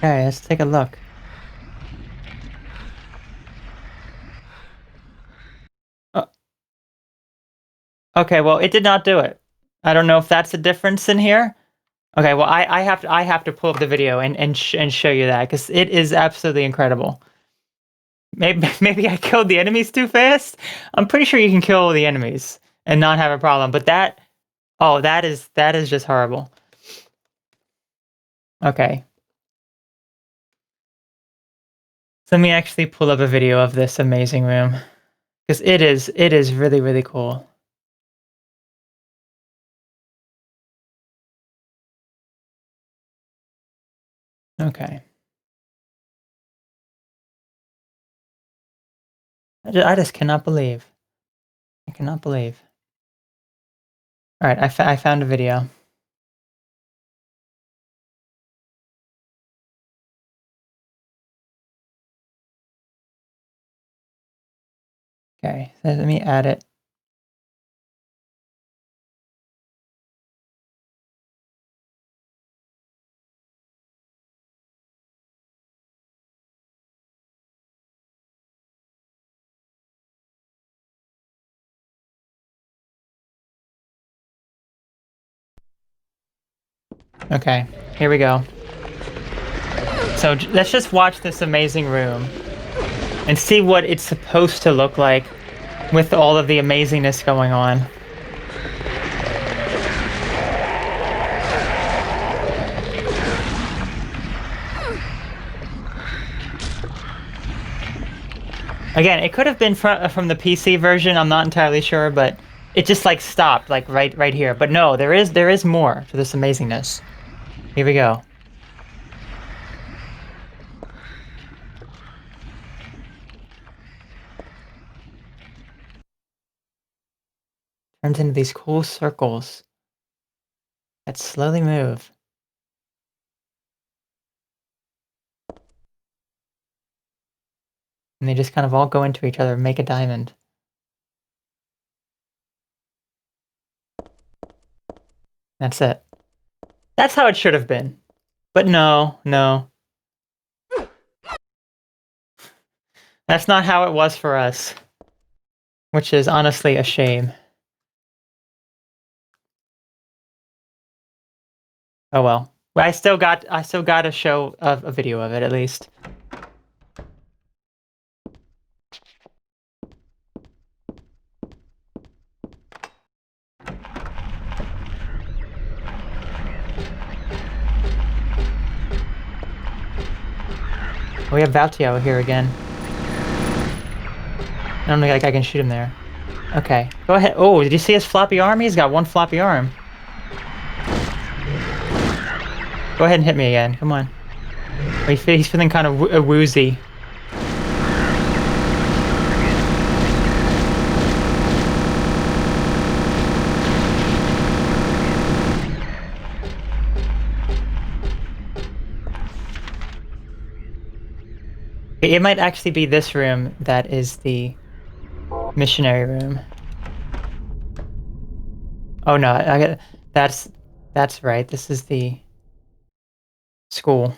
Okay, let's take a look. Okay, well, it did not do it. I don't know if that's the difference in here. Okay, well, I have to pull up the video and show you that because it is absolutely incredible. Maybe I killed the enemies too fast. I'm pretty sure you can kill the enemies and not have a problem, but that is just horrible. Okay. So let me actually pull up a video of this amazing room because it is really, really cool. Okay. I just cannot believe. I cannot believe. All right, I found a video. Okay, so let me add it. Okay, here we go. So let's just watch this amazing room and see what it's supposed to look like with all of the amazingness going on. Again, it could have been from the PC version, I'm not entirely sure, but it just like stopped like right here. But no, there is more to this amazingness. Here we go. Turns into these cool circles that slowly move. And they just kind of all go into each other and make a diamond. That's it. That's how it should have been. But no. That's not how it was for us. Which is honestly a shame. Oh well. But I still got to show a video of it at least. We have Valtio here again. I don't think I can shoot him there. Okay, go ahead. Oh, did you see his floppy arm? He's got one floppy arm. Go ahead and hit me again. Come on. He's feeling kind of woozy. Okay, it might actually be this room that is the missionary room. Oh no, that's right. This is the school.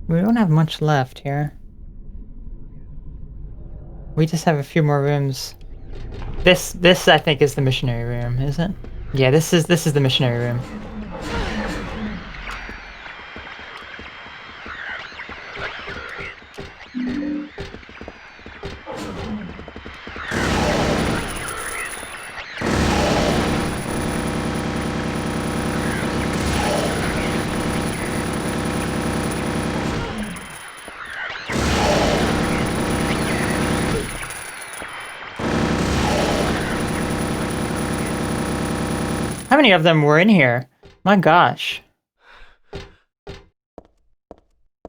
We don't have much left here. We just have a few more rooms. This I think is the missionary room, is it? Yeah, this is the missionary room. How many of them were in here? My gosh. Well,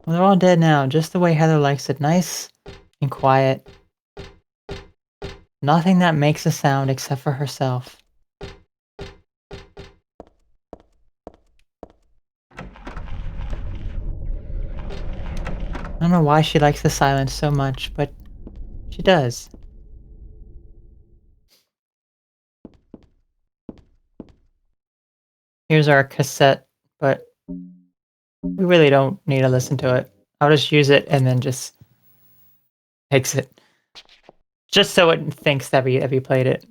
they're all dead now, just the way Heather likes it. Nice and quiet. Nothing that makes a sound except for herself. I don't know why she likes the silence so much, but she does. Here's our cassette, but we really don't need to listen to it. I'll just use it and then just exit. Just so it thinks that we played it.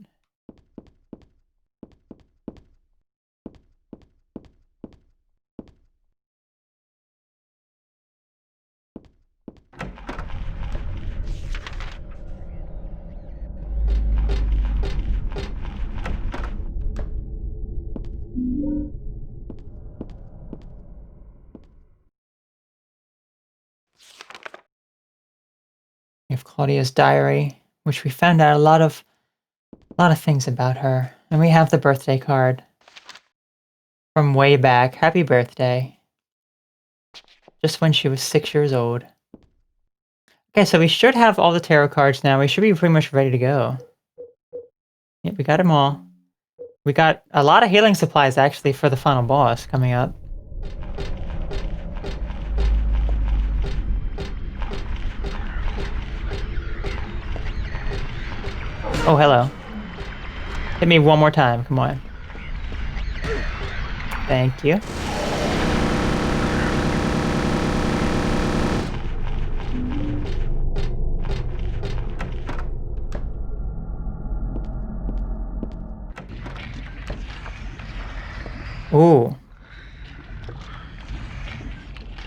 We have Claudia's diary, which we found out a lot of things about her. And we have the birthday card from way back. Happy birthday. Just when she was 6 years old. Okay, so we should have all the tarot cards now. We should be pretty much ready to go. Yep, we got them all. We got a lot of healing supplies, actually, for the final boss coming up. Oh, hello. Hit me one more time, come on. Thank you. Ooh.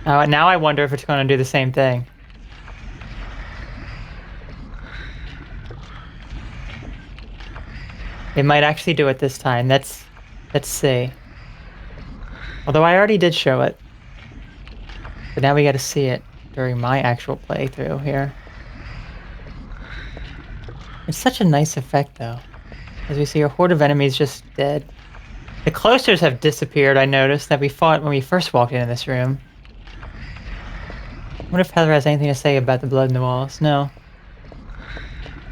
Now I wonder if it's going to do the same thing. It might actually do it this time. Let's see. Although I already did show it. But now we got to see it during my actual playthrough here. It's such a nice effect, though. As we see, a horde of enemies just dead. The cloisters have disappeared, I noticed, that we fought when we first walked into this room. I wonder if Heather has anything to say about the blood in the walls. No.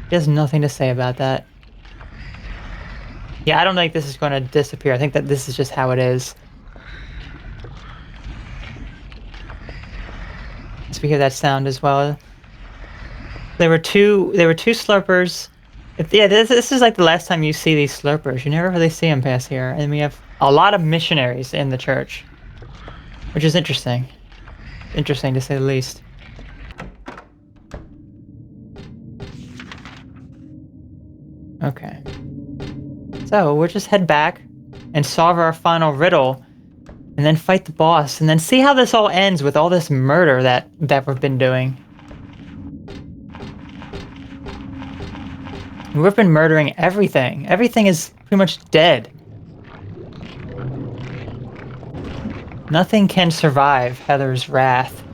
She has nothing to say about that. Yeah, I don't think this is going to disappear. I think that this is just how it is. So we hear that sound as well. There were two slurpers. Yeah, this is like the last time you see these slurpers. You never really see them pass here. And we have a lot of missionaries in the church, which is interesting. Interesting to say the least. Okay. So we'll just head back and solve our final riddle and then fight the boss and then see how this all ends with all this murder that we've been doing. We've been murdering everything. Everything is pretty much dead. Nothing can survive Heather's wrath.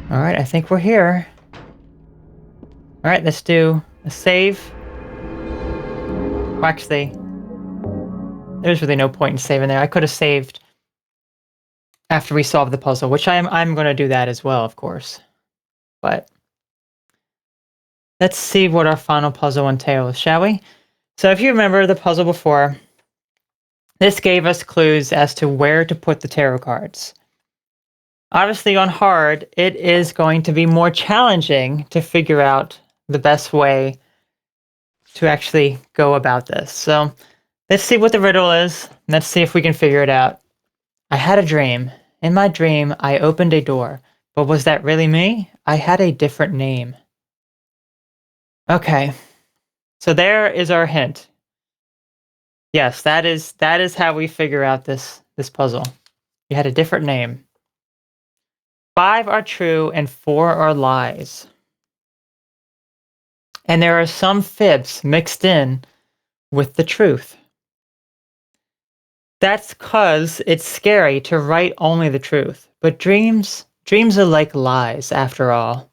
All right, I think we're here. All right, let's do a save. Well, actually, there's really no point in saving there. I could have saved after we solve the puzzle, which I'm going to do that as well, of course. But let's see what our final puzzle entails, shall we? So if you remember the puzzle before, this gave us clues as to where to put the tarot cards. Obviously on hard, it is going to be more challenging to figure out the best way to actually go about this. So let's see what the riddle is. Let's see if we can figure it out. I had a dream. In my dream, I opened a door. But was that really me? I had a different name. Okay. So there is our hint. Yes, that is how we figure out this puzzle. You had a different name. 5 are true and 4 are lies. And there are some fibs mixed in with the truth. That's 'cause it's scary to write only the truth. But dreams are like lies after all.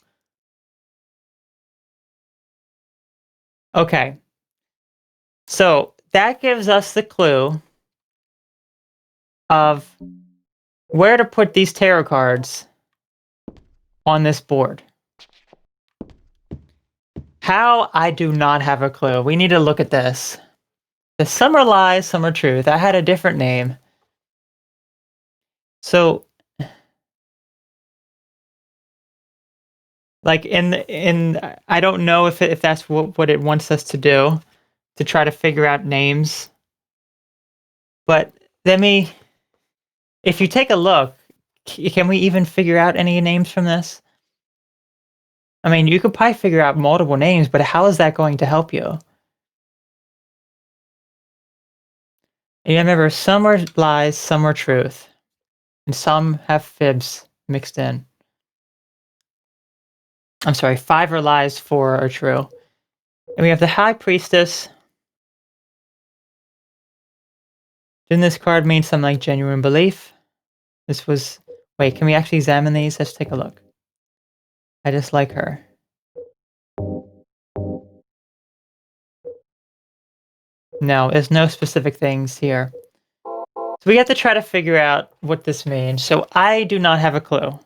Okay. So that gives us the clue of where to put these tarot cards on this board. How? I do not have a clue. We need to look at this. Some are lies, some are truth. I had a different name. So, like I don't know if that's what it wants us to do, to try to figure out names. But if you take a look, can we even figure out any names from this? I mean, you could probably figure out multiple names, but how is that going to help you? And remember, some are lies, some are truth, and some have fibs mixed in. I'm sorry, 5 are lies, 4 are true. And we have the High Priestess. Didn't this card mean something like genuine belief? Wait, can we actually examine these? Let's take a look. I just like her. No, there's no specific things here. So we have to try to figure out what this means. So I do not have a clue.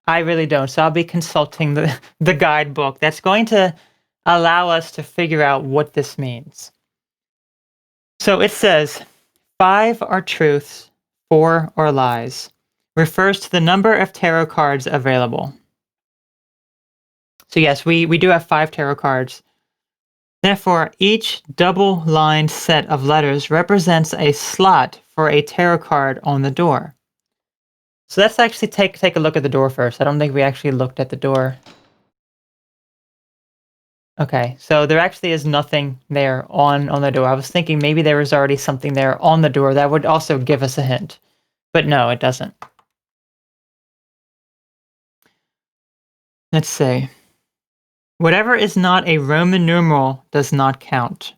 I really don't. So I'll be consulting the guidebook. That's going to allow us to figure out what this means. So it says, 5 are truths, 4 are lies. Refers to the number of tarot cards available. So yes, we do have 5 tarot cards. Therefore, each double-lined set of letters represents a slot for a tarot card on the door. So let's actually take a look at the door first. I don't think we actually looked at the door. Okay, so there actually is nothing there on the door. I was thinking maybe there was already something there on the door that would also give us a hint. But no, it doesn't. Let's see. Whatever is not a Roman numeral does not count.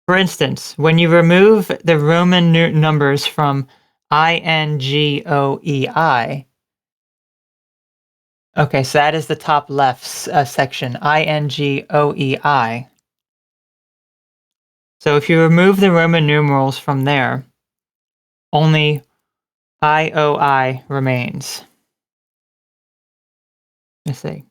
For instance, when you remove the Roman numbers from INGOEI, okay, so that is the top left section, INGOEI. So if you remove the Roman numerals from there, only IOI remains. Let's see.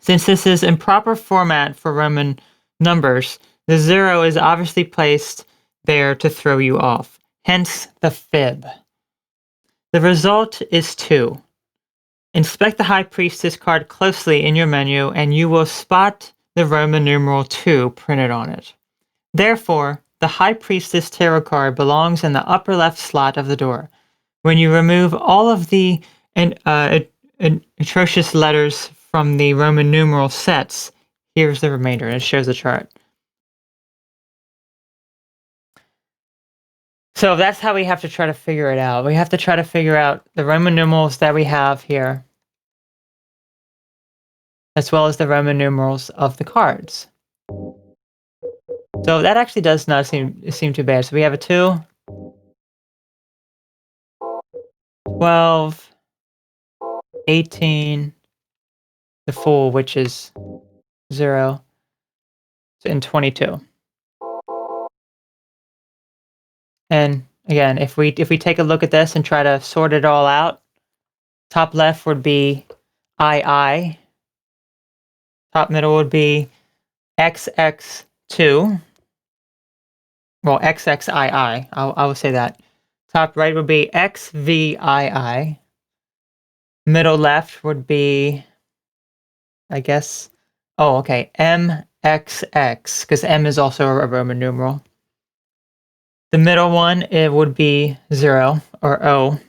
Since this is improper format for Roman numbers, the 0 is obviously placed there to throw you off, hence the fib. The result is 2. Inspect the High Priestess card closely in your menu and you will spot the Roman numeral 2 printed on it. Therefore, the High Priestess tarot card belongs in the upper left slot of the door. When you remove all of the atrocious letters from the Roman numeral sets, here's the remainder, and it shows the chart. So that's how we have to try to figure it out. We have to try to figure out the Roman numerals that we have here, as well as the Roman numerals of the cards. So that actually does not seem too bad. So we have a 2, 12, 18, the Fool, which is 0, and 22. And again, if we take a look at this and try to sort it all out, top left would be II. Top middle would be XX2. Well, XXII. I will say that. Top right would be XVII. Middle left would be, I guess, oh, okay, MXX, because M is also a Roman numeral. The middle one, it would be 0, or O.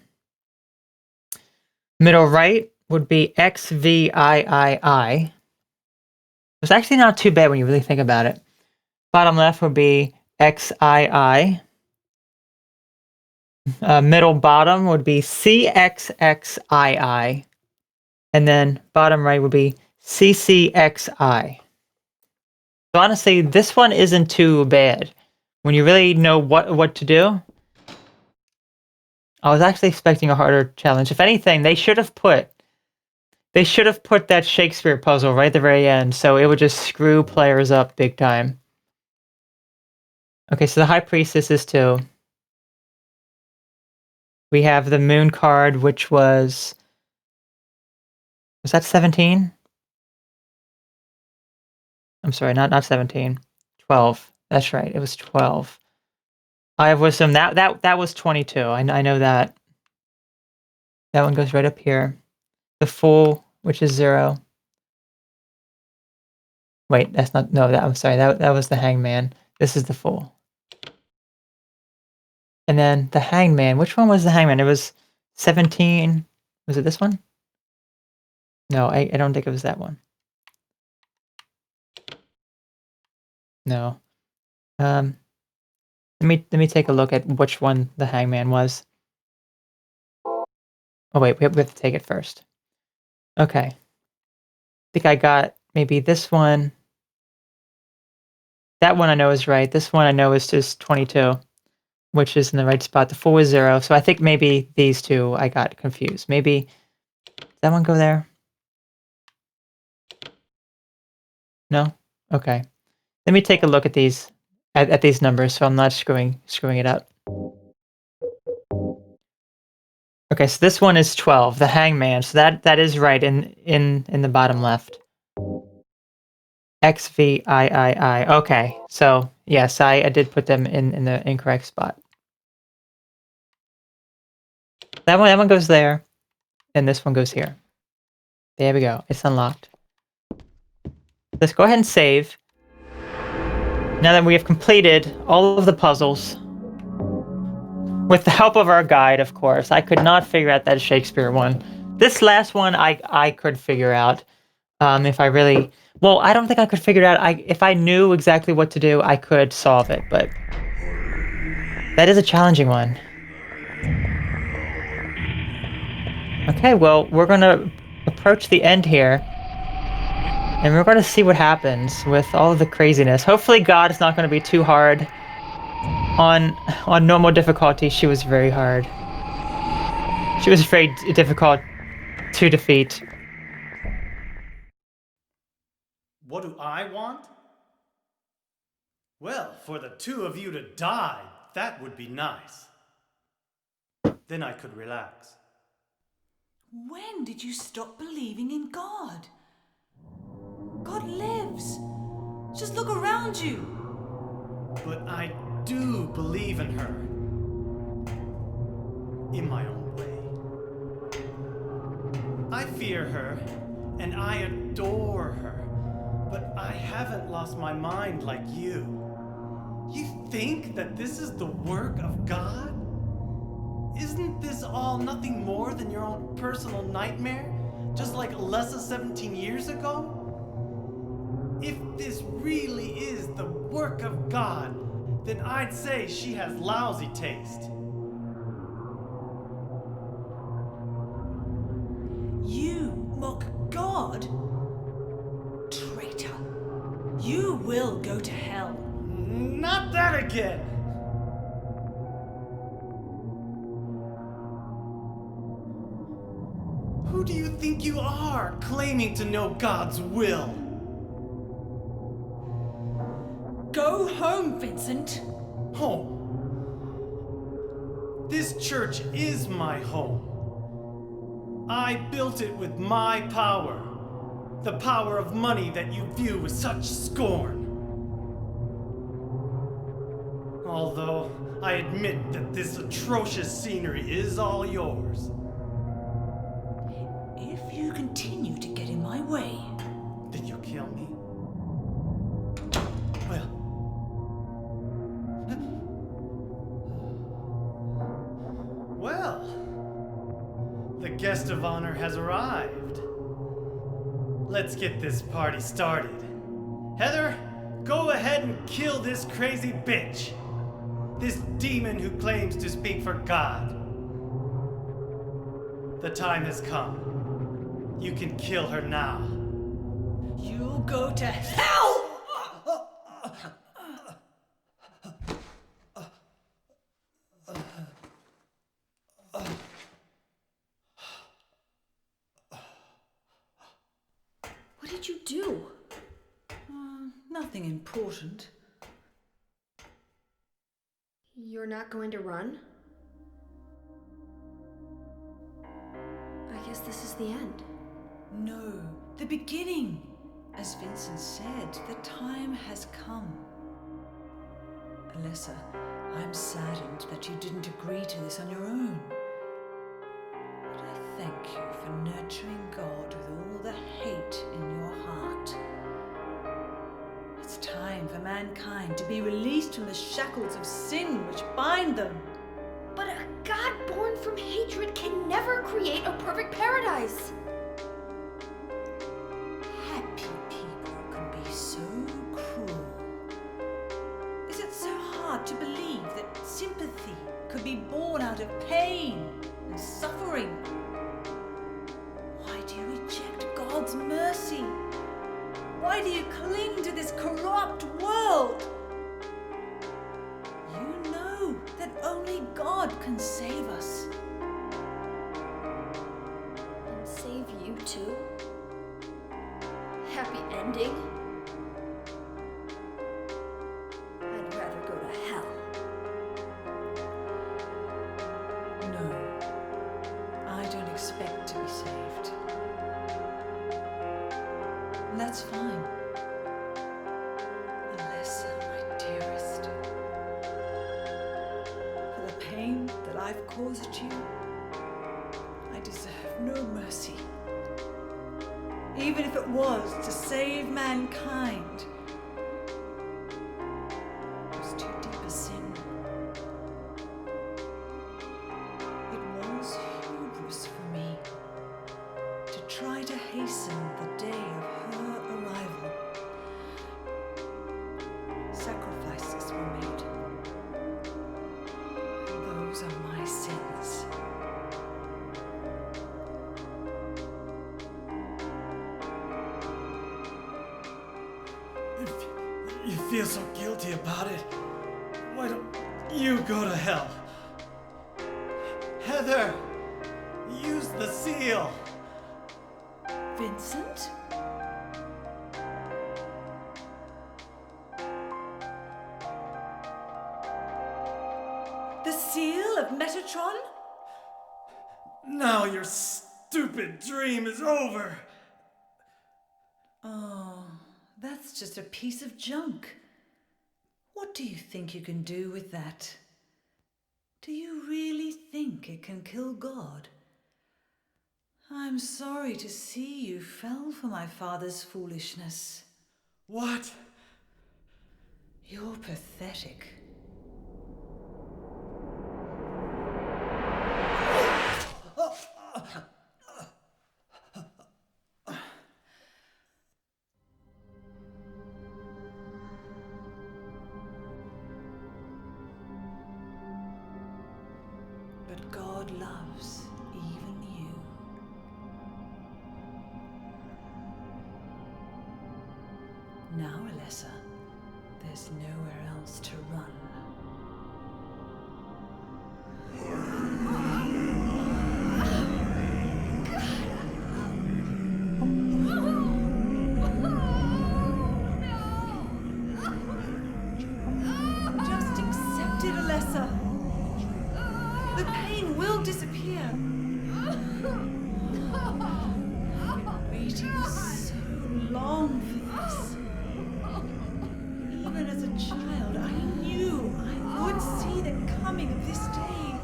Middle right would be XVIII. It's actually not too bad when you really think about it. Bottom left would be XII. Middle bottom would be CXXII. And then bottom right would be CCXI. So honestly, this one isn't too bad. When you really know what to do. I was actually expecting a harder challenge. If anything, they should have put that Shakespeare puzzle right at the very end, so it would just screw players up big time. Okay, so the High Priestess is 2. We have the Moon card, which was that 17? I'm sorry, not 17. 12. That's right, it was 12. Eye of Wisdom, that was 22. I know that. That one goes right up here. The Fool, which is 0. Wait, that's not, no, I'm sorry, that was the Hangman. This is the Fool. And then the Hangman, which one was the Hangman? It was 17, was it this one? No, I don't think it was that one. No. Let me take a look at which one the Hangman was. Oh wait, we have to take it first. Okay. I think I got maybe this one. That one I know is right. This one I know is just 22, which is in the right spot. The Fool is 0, so I think maybe these two I got confused. Maybe, does that one go there? No? Okay. Let me take a look at these at these numbers so I'm not screwing it up. Okay, so this one is 12, the Hangman. So that is right in the bottom left. XVIII. Okay, so yes, I did put them in the incorrect spot. That one goes there, and this one goes here. There we go. It's unlocked. Let's go ahead and save. Now that we have completed all of the puzzles, with the help of our guide, of course, I could not figure out that Shakespeare one. This last one I could figure out. If I really, well, I don't think I could figure it out. If I knew exactly what to do, I could solve it, but that is a challenging one. Okay, well, we're gonna approach the end here, and we're gonna see what happens with all of the craziness. Hopefully God is not gonna be too hard. On normal difficulty, she was very hard. She was very difficult to defeat. What do I want? Well, for the two of you to die, that would be nice. Then I could relax. When did you stop believing in God? God lives. Just look around you. But I do believe in her. In my own way. I fear her, and I adore her. But I haven't lost my mind like you. You think that this is the work of God? Isn't this all nothing more than your own personal nightmare? Just like Alessa 17 years ago? If this really is the work of God, then I'd say she has lousy taste. You mock God? Traitor. You will go to hell. Not that again! Who do you think you are, claiming to know God's will? Go home, Vincent. Home. This church is my home. I built it with my power. The power of money that you view with such scorn. Although I admit that this atrocious scenery is all yours. If you continue to get in my way... Did you kill me? Well... Well... The guest of honor has arrived. Let's get this party started. Heather, go ahead and kill this crazy bitch. This demon who claims to speak for God. The time has come. You can kill her now. You'll go to hell! What did you do? Nothing important. You're not going to run? I guess this is the end. No, the beginning. As Vincent said, the time has come. Alessa, I'm saddened that you didn't agree to this on your own. But I thank you for nurturing God with all the hate in your heart. It's time for mankind to be released from the shackles of sin which bind them. But a God born from hatred can never create a perfect paradise. Happy people can be so cruel. Is it so hard to believe that sympathy could be born out of pain and suffering? Why do you reject God's mercy? Why do you cling to this corrupt world? You know that only God can save us. And save you too? Happy ending? I'd rather go to hell. No, I don't expect to be saved. And that's fine. Alessa, my dearest. For the pain that I've caused you, I deserve no mercy. Even if it was to save mankind. It was too deep a sin. It was hubris for me to try to hasten the day of her arrival. Sacrifices were made. And those are my sins. If you feel so guilty about it, why don't you go to hell? Heather, use the seal. Vincent? The seal of Metatron? Now your stupid dream is over. Oh, that's just a piece of junk. What do you think you can do with that? Do you really think it can kill God? I'm sorry to see you fell for my father's foolishness. What? You're pathetic. But God loves even you. Now, Alessa, there's nowhere else to run. The pain will disappear. I've been waiting so long for this. Even as a child, I knew I would see the coming of this day.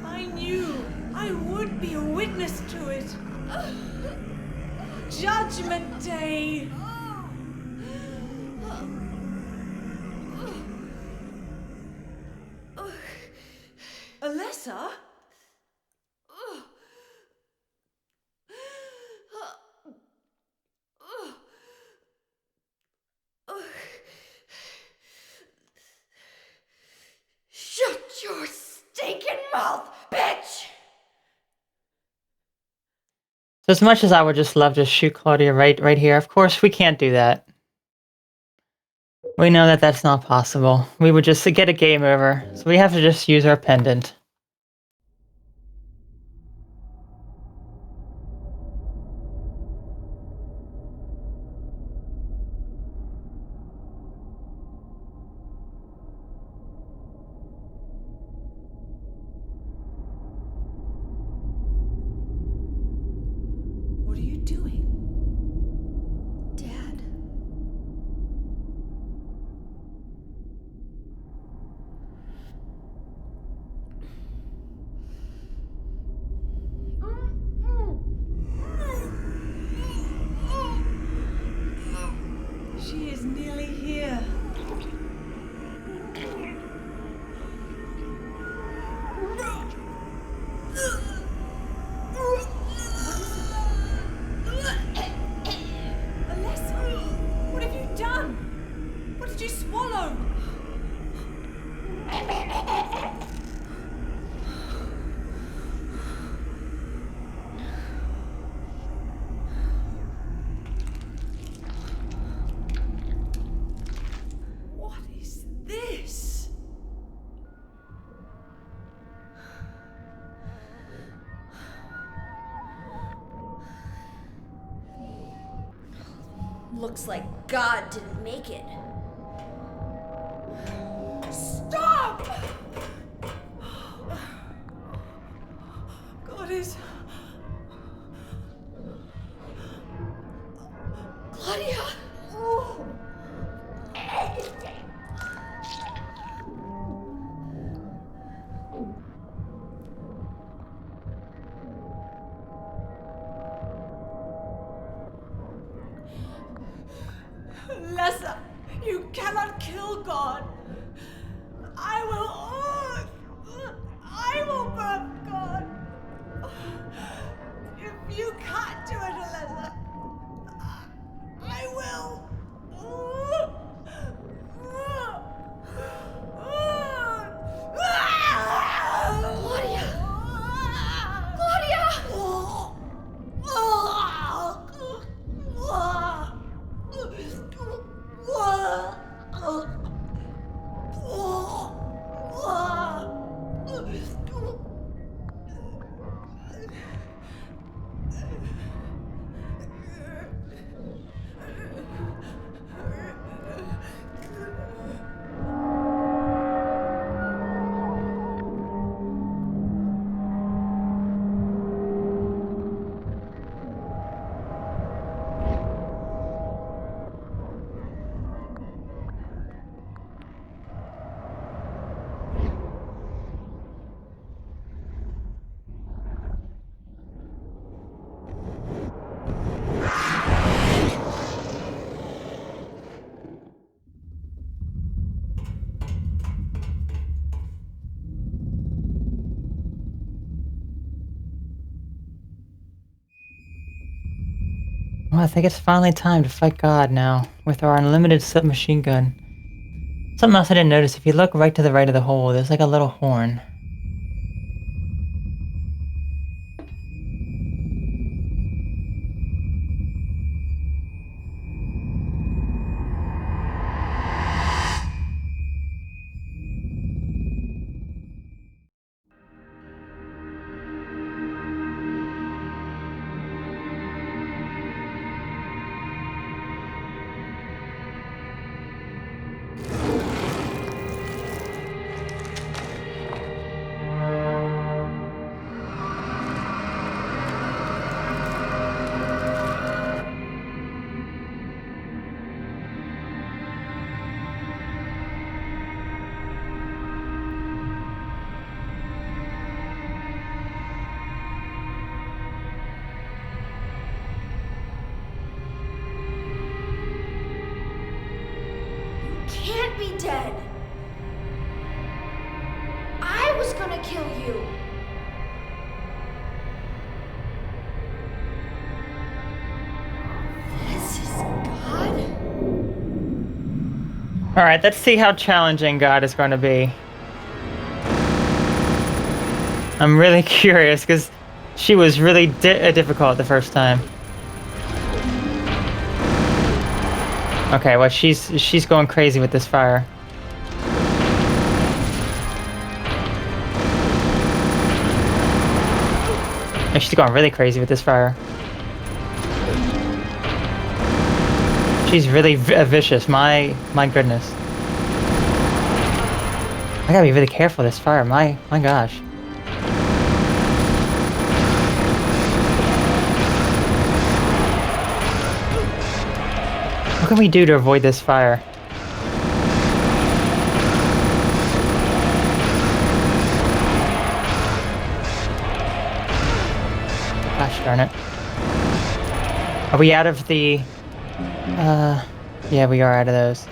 I knew I would be a witness to it. Judgment Day. Alessa? Shut your stinking mouth, bitch! So as much as I would just love to shoot Claudia right here, of course we can't do that. We know that that's not possible. We would just get a game over, so we have to just use our pendant. What are you doing? Dad. She is nearly here. Alessa, what have you done? What did you swallow? What is this? Looks like God didn't make it. Stop! God is... Claudia! Alessa, you cannot kill God. I will burn God. If you can't do it, Alessa, I will. Claudia! Well, I think it's finally time to fight God now, with our unlimited submachine gun. Something else I didn't notice, if you look right to the right of the hole, there's like a little horn. dead. I was gonna kill you. This is God? Alright, let's see how challenging God is going to be. I'm really curious, because she was really difficult the first time. Okay, well, she's going crazy with this fire. And she's going really crazy with this fire. She's really vicious. My goodness. I gotta be really careful with this fire. My gosh. What can we do to avoid this fire? Gosh darn it. Are we out of the... yeah, we are out of those.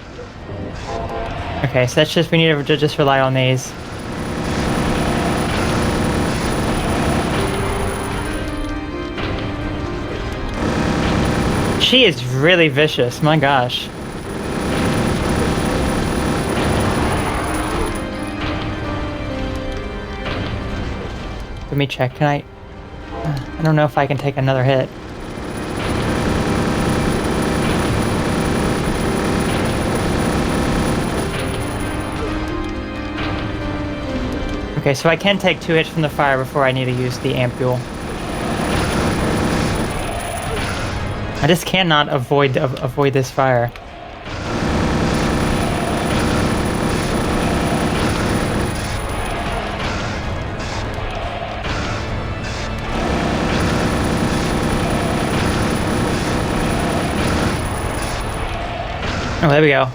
Okay, so that's just... we need to just rely on these. She is really vicious, my gosh. Let me check, can I don't know if I can take another hit. Okay, so I can take 2 hits from the fire before I need to use the ampule. I just cannot avoid this fire. Oh, there we go.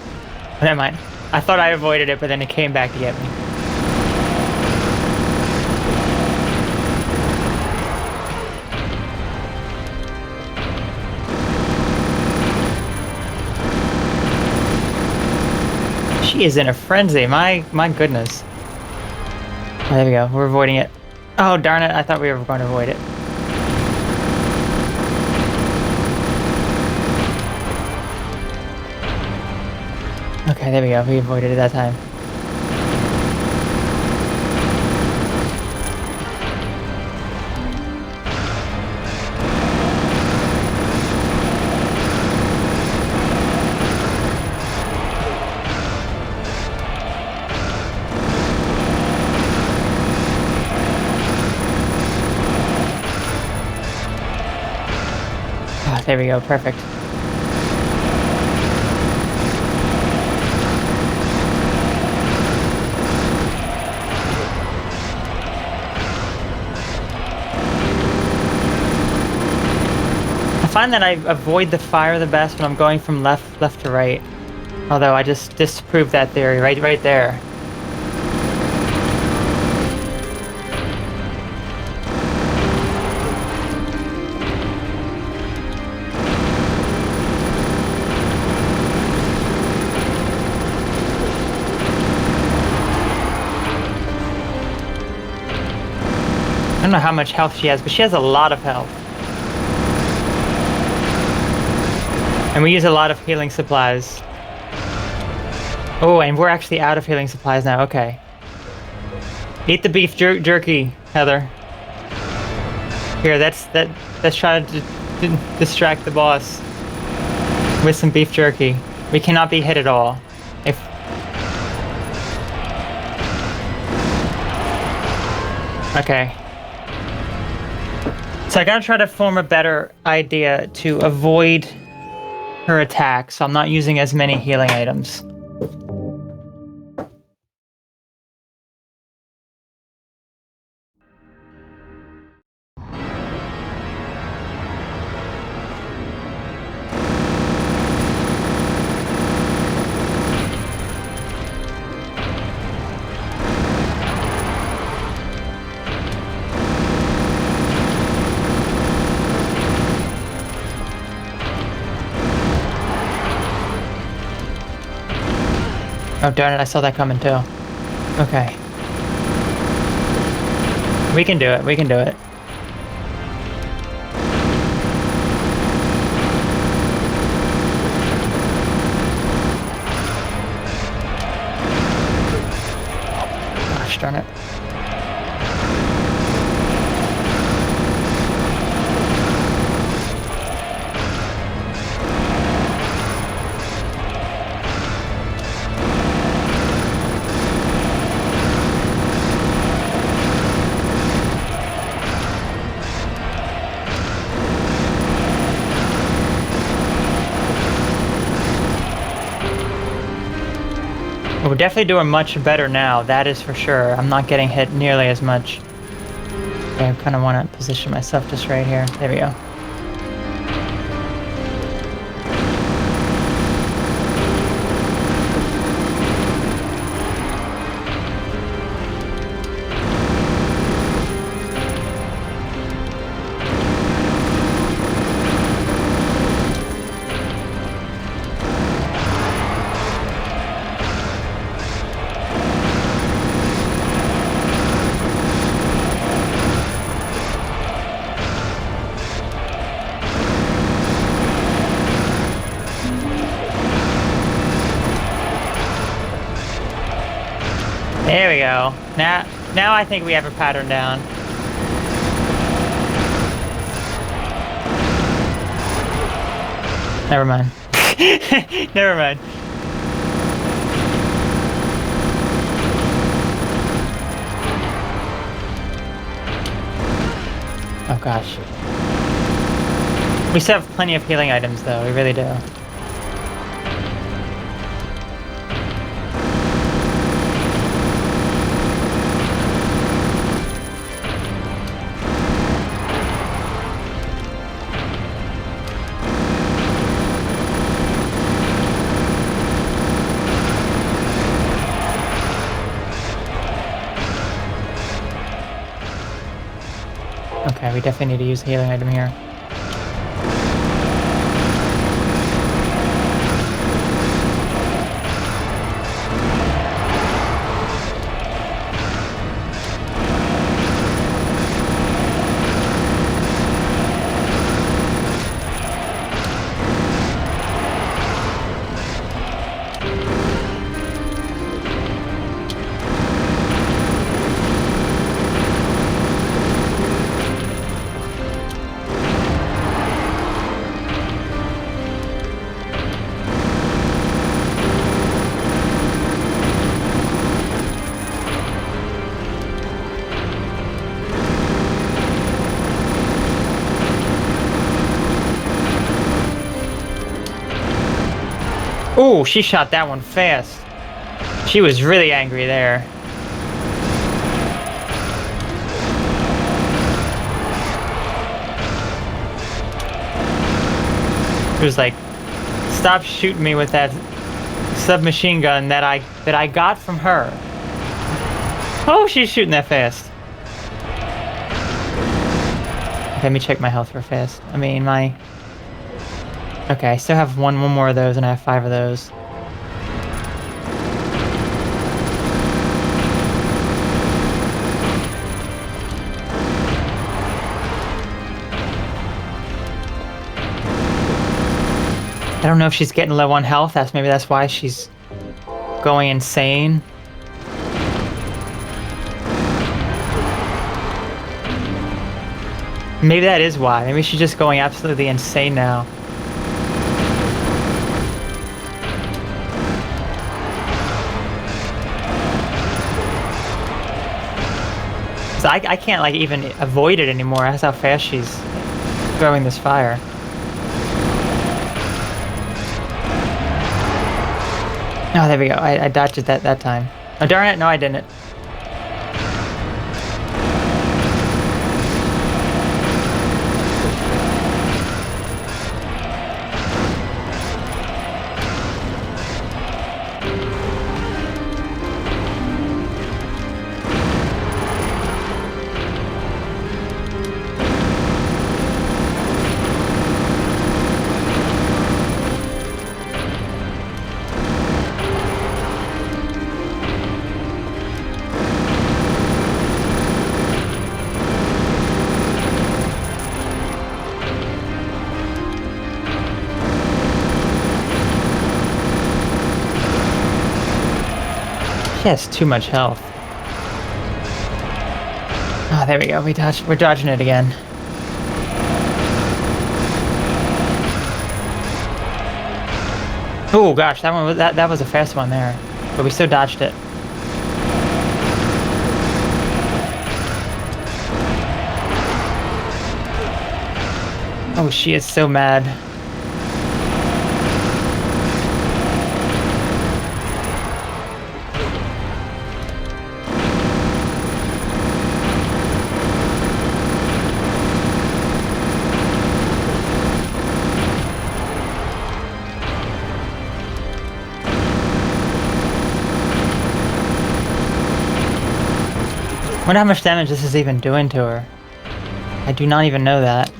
Never mind. I thought I avoided it, but then it came back to get me. She is in a frenzy. My goodness. Oh, there we go. We're avoiding it. Oh, darn it. I thought we were going to avoid it. Okay, there we go. We avoided it that time. There we go, perfect. I find that I avoid the fire the best when I'm going from left to right. Although I just disproved that theory right there. I don't know how much health she has, but she has a lot of health. And we use a lot of healing supplies. Oh, and we're actually out of healing supplies now, okay. Eat the beef jerky, Heather. Here, let's try to distract the boss with some beef jerky. We cannot be hit at all. Okay. So I gotta try to form a better idea to avoid her attack, so I'm not using as many healing items. Oh, darn it, I saw that coming too. Okay. We can do it, we can do it. Gosh darn it. We're definitely doing much better now, that is for sure. I'm not getting hit nearly as much. Okay, I kind of want to position myself just right here. There we go. There we go. Now I think we have a pattern down. Never mind. Never mind. Oh gosh. We still have plenty of healing items though, we really do. Okay, we definitely need to use a healing item here. Ooh, she shot that one fast. She was really angry there. She was like, stop shooting me with that submachine gun that I got from her. Oh, she's shooting that fast. Let me check my health real fast. I mean, my... Okay, I still have one more of those, and I have 5 of those. I don't know if she's getting low on health. Maybe that's why she's going insane. Maybe that is why. Maybe she's just going absolutely insane now. So I can't like even avoid it anymore. That's how fast she's throwing this fire. Oh, there we go. I dodged it that time. Oh, darn it. No, I didn't. has too much health. Oh, there we go. We're dodging it again. Oh gosh, that was a fast one there, but we still dodged it. Oh, she is so mad. I wonder how much damage this is even doing to her. I do not even know that.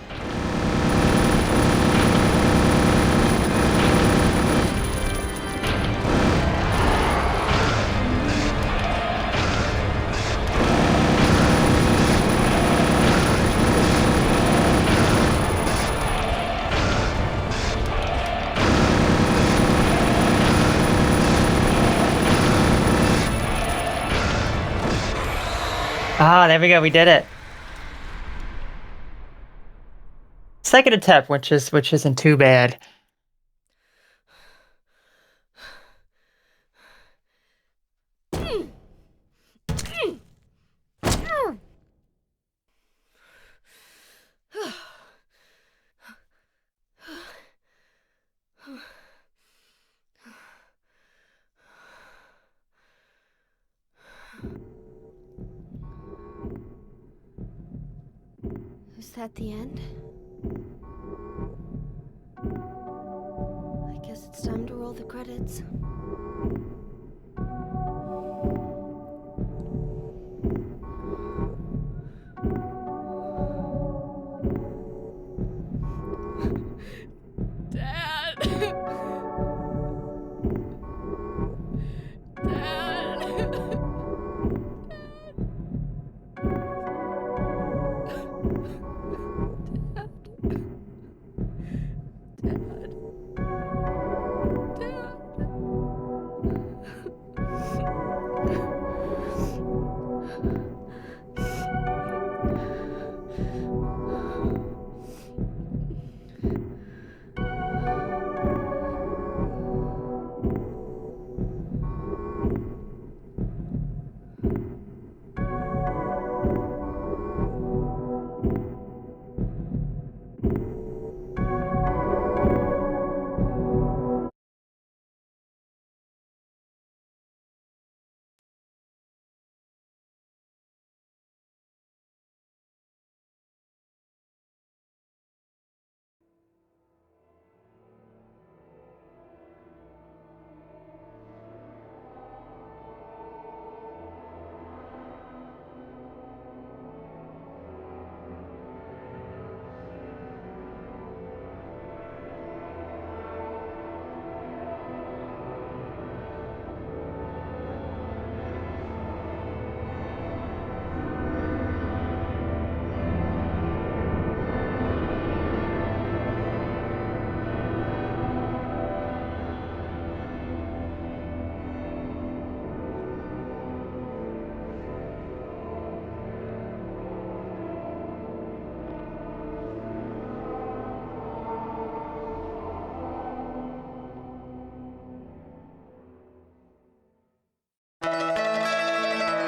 Ah, there we go. We did it. Second attempt, which isn't too bad. Is that the end? I guess it's time to roll the credits.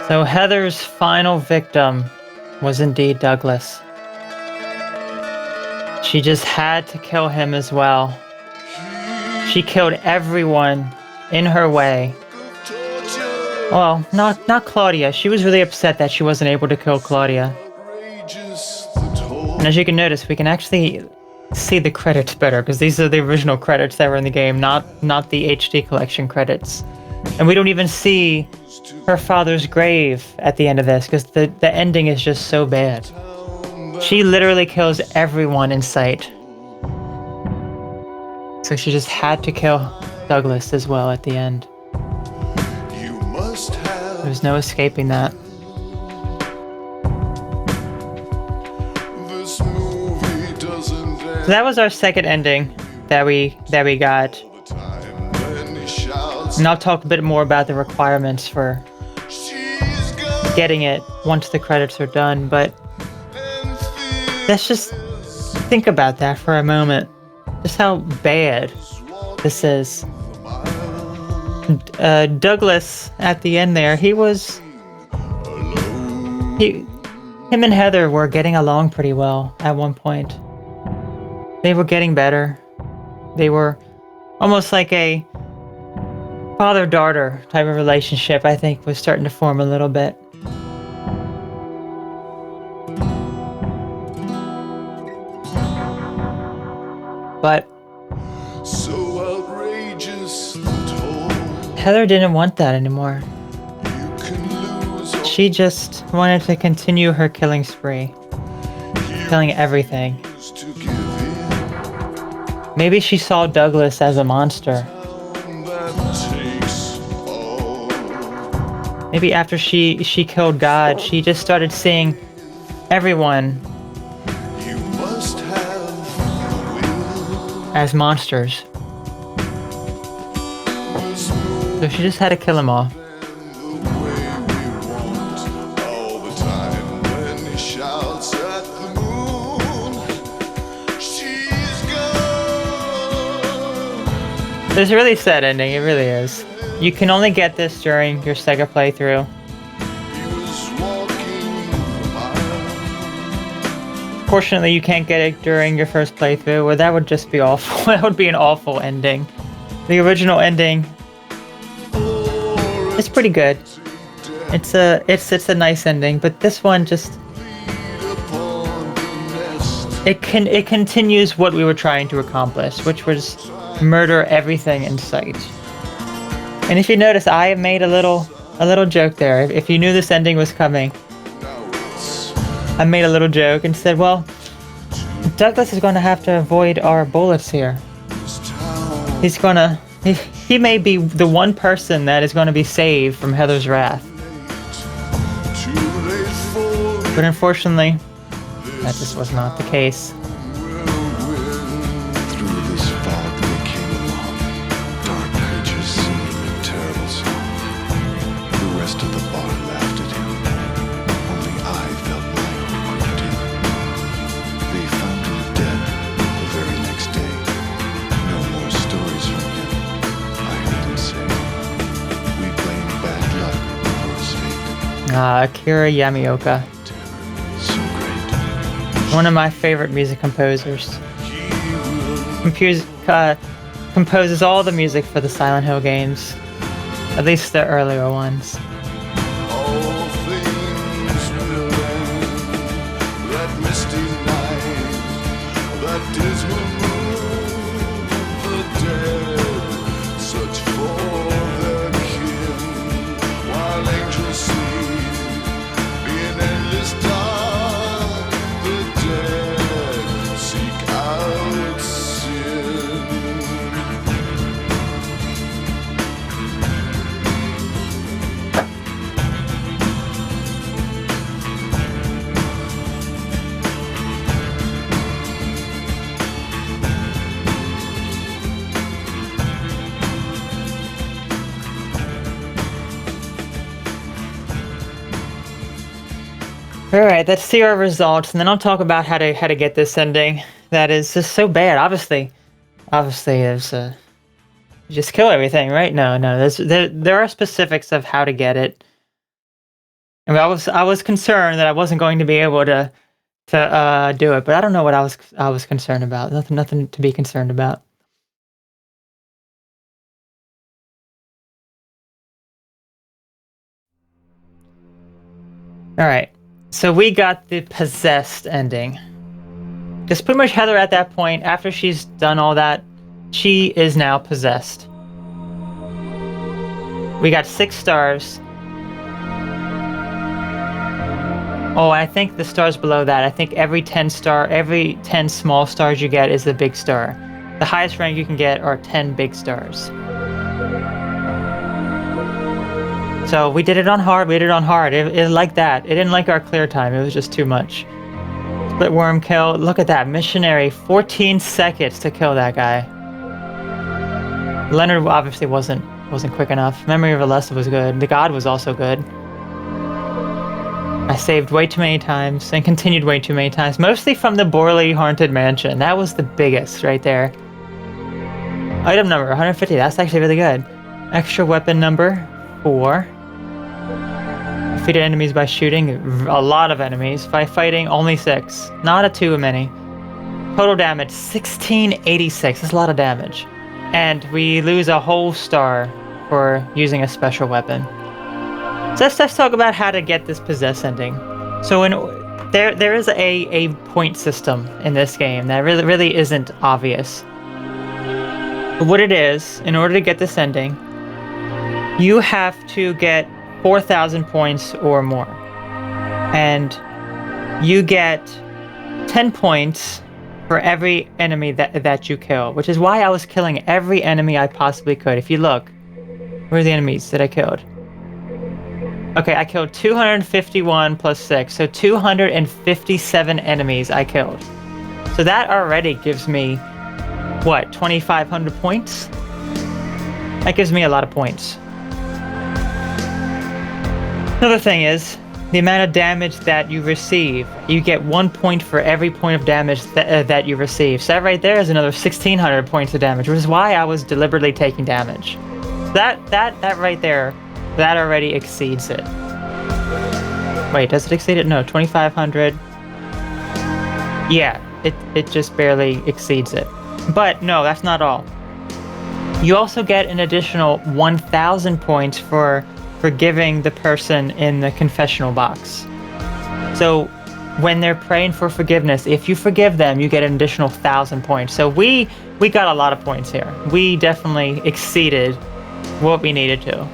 So Heather's final victim was indeed Douglas. She just had to kill him as well. She killed everyone in her way. Well, not Claudia. She was really upset that she wasn't able to kill Claudia. And as you can notice, we can actually see the credits better because these are the original credits that were in the game, not the HD collection credits. And we don't even see her father's grave at the end of this because the ending is just so bad. She literally kills everyone in sight. So she just had to kill Douglas as well at the end. There's no escaping that. So that was our second ending that we got. And I'll talk a bit more about the requirements for getting it once the credits are done, but let's just think about that for a moment. Just how bad this is. Douglas at the end there, him and Heather were getting along pretty well at one point. They were getting better. They were almost like a father-daughter type of relationship, I think, was starting to form a little bit. But So outrageous, Heather didn't want that anymore. you can lose all She just wanted to continue her killing spree, killing everything. to give in. Maybe she saw Douglas as a monster. That takes all. Maybe after she killed God, she just started seeing everyone You must have the will. as monsters. So she just had to kill them all. The way we want all the time when he shouts at the moon. She's gone. It's a really sad ending, it really is. You can only get this during your Sega playthrough. He was walking the mile. Fortunately, you can't get it during your first playthrough, or that would just be awful. That would be an awful ending. The original ending is pretty good. It's a nice ending, but this one just Upon the nest. it continues what we were trying to accomplish, which was murder everything in sight. And if you notice, I made a little joke there. If you knew this ending was coming, Now it's I made a little joke and said, well, Douglas is going to have to avoid our bullets here. this town. He's gonna he may be the one person that is going to be saved from Heather's wrath. Too late for But unfortunately, that just was not the case. through this fog they came along. Dark pages singing a terrible song. The rest of the bar laughed at him. Only I felt my own grief too. They found him dead the very next day. No more stories from him. I heard him say, "We blame bad luck for his fate." Akira Yamaoka, So great. one of my favorite music composers. He will Composes all the music for the Silent Hill games, at least the earlier ones. all things will end. That misty night, that dismal moon, the dead search for their kin, while angels sleep in endless dark. The dead seek out sin. All right, let's see our results, and then I'll talk about how to get this ending. That is just so bad. Obviously, there's you just kill everything, right? No. There are specifics of how to get it. I mean, I was concerned that I wasn't going to be able to do it, but I don't know what I was concerned about. Nothing to be concerned about. All right. So we got the possessed ending. Because pretty much Heather at that point, after she's done all that, she is now possessed. We got 6 stars. Oh, I think the stars below that, I think every 10 small stars you get is a big star. The highest rank you can get are 10 big stars. So we did it on hard, It like that. It didn't like our clear time, it was just too much. Split worm kill, look at that. Missionary, 14 seconds to kill that guy. Leonard obviously wasn't quick enough. Memory of Alessa was good. The God was also good. I saved way too many times and continued way too many times, mostly from the Borley Haunted Mansion. That was the biggest right there. Item number 150, that's actually really good. Extra weapon number 4. Defeated enemies by shooting a lot of enemies. By fighting only 6. Not a too many. Total damage 1686. That's a lot of damage. And we lose a whole star for using a special weapon. So let's talk about how to get this possess ending. So there is a point system in this game that really isn't obvious. But what it is, in order to get this ending, you have to get 4,000 points or more. And you get 10 points for every enemy that you kill, which is why I was killing every enemy I possibly could. If you look, where are the enemies that I killed? Okay, I killed 251 plus 6, so 257 enemies I killed. So that already gives me, what, 2,500 points? That gives me a lot of points. Another thing is, the amount of damage that you receive. You get 1 point for every point of damage that you receive. So that right there is another 1,600 points of damage, which is why I was deliberately taking damage. That right there, that already exceeds it. Wait, does it exceed it? No, 2,500. Yeah, it just barely exceeds it. But no, that's not all. You also get an additional 1,000 points for forgiving the person in the confessional box. So when they're praying for forgiveness, if you forgive them, you get an additional 1,000 points. So we got a lot of points here. We definitely exceeded what we needed to.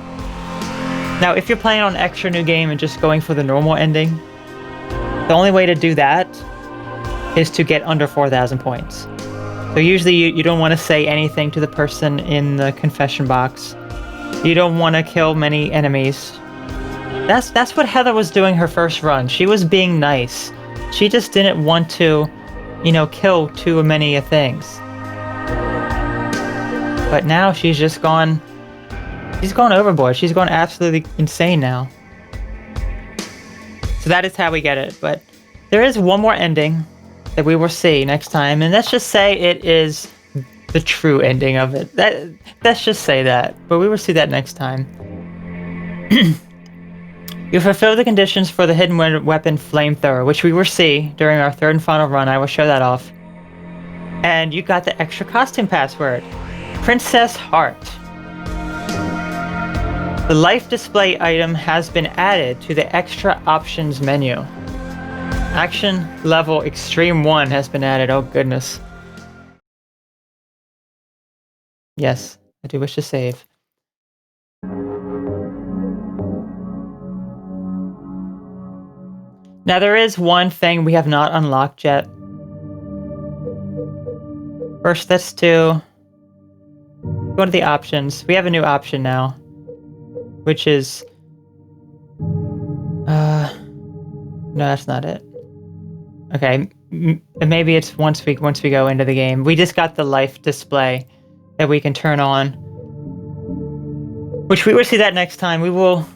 Now, if you're playing on extra new game and just going for the normal ending, the only way to do that is to get under 4,000 points. So usually you don't want to say anything to the person in the confession box. You don't want to kill many enemies. That's what Heather was doing her first run. She was being nice. She just didn't want to, kill too many things. But now she's just gone... She's gone overboard. She's gone absolutely insane now. So that is how we get it. But there is one more ending that we will see next time. And let's just say it is the true ending of it. Let's just say that. But we will see that next time. You fulfill the conditions for the hidden weapon flamethrower, which we will see during our third and final run. I will show that off. And you got the extra costume password. Princess Heart. The life display item has been added to the extra options menu. Action level extreme 1 has been added. Oh goodness. Yes, I do wish to save. Now there is one thing we have not unlocked yet. First, let's go to the options. We have a new option now, which is no, that's not it. Okay, maybe it's once we go into the game. We just got the life display that we can turn on, which we will see that next time. We will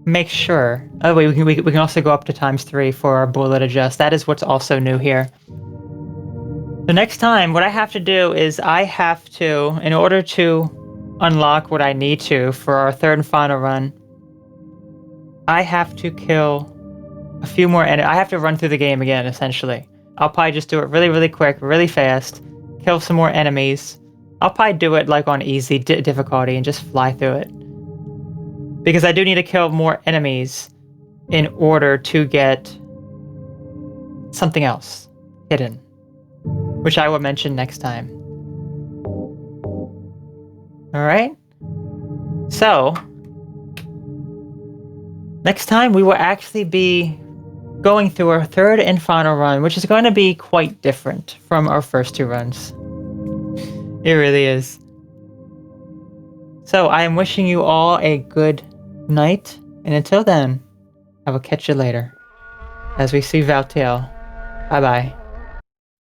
make sure. Oh wait, we can also go up to ×3 for our bullet adjust. That is what's also new here. So next time, what I have to do is I have to, in order to unlock what I need to for our third and final run, I have to kill a few more enemies. I have to run through the game again, essentially. I'll probably just do it really, really quick, really fast, kill some more enemies. I'll probably do it like on easy difficulty and just fly through it. Because I do need to kill more enemies in order to get something else hidden, which I will mention next time. Alright? So, next time we will actually be going through our third and final run, which is going to be quite different from our first two runs. It really is. So, I am wishing you all a good night, and until then, I will catch you later as we see Valtiel. Bye-bye.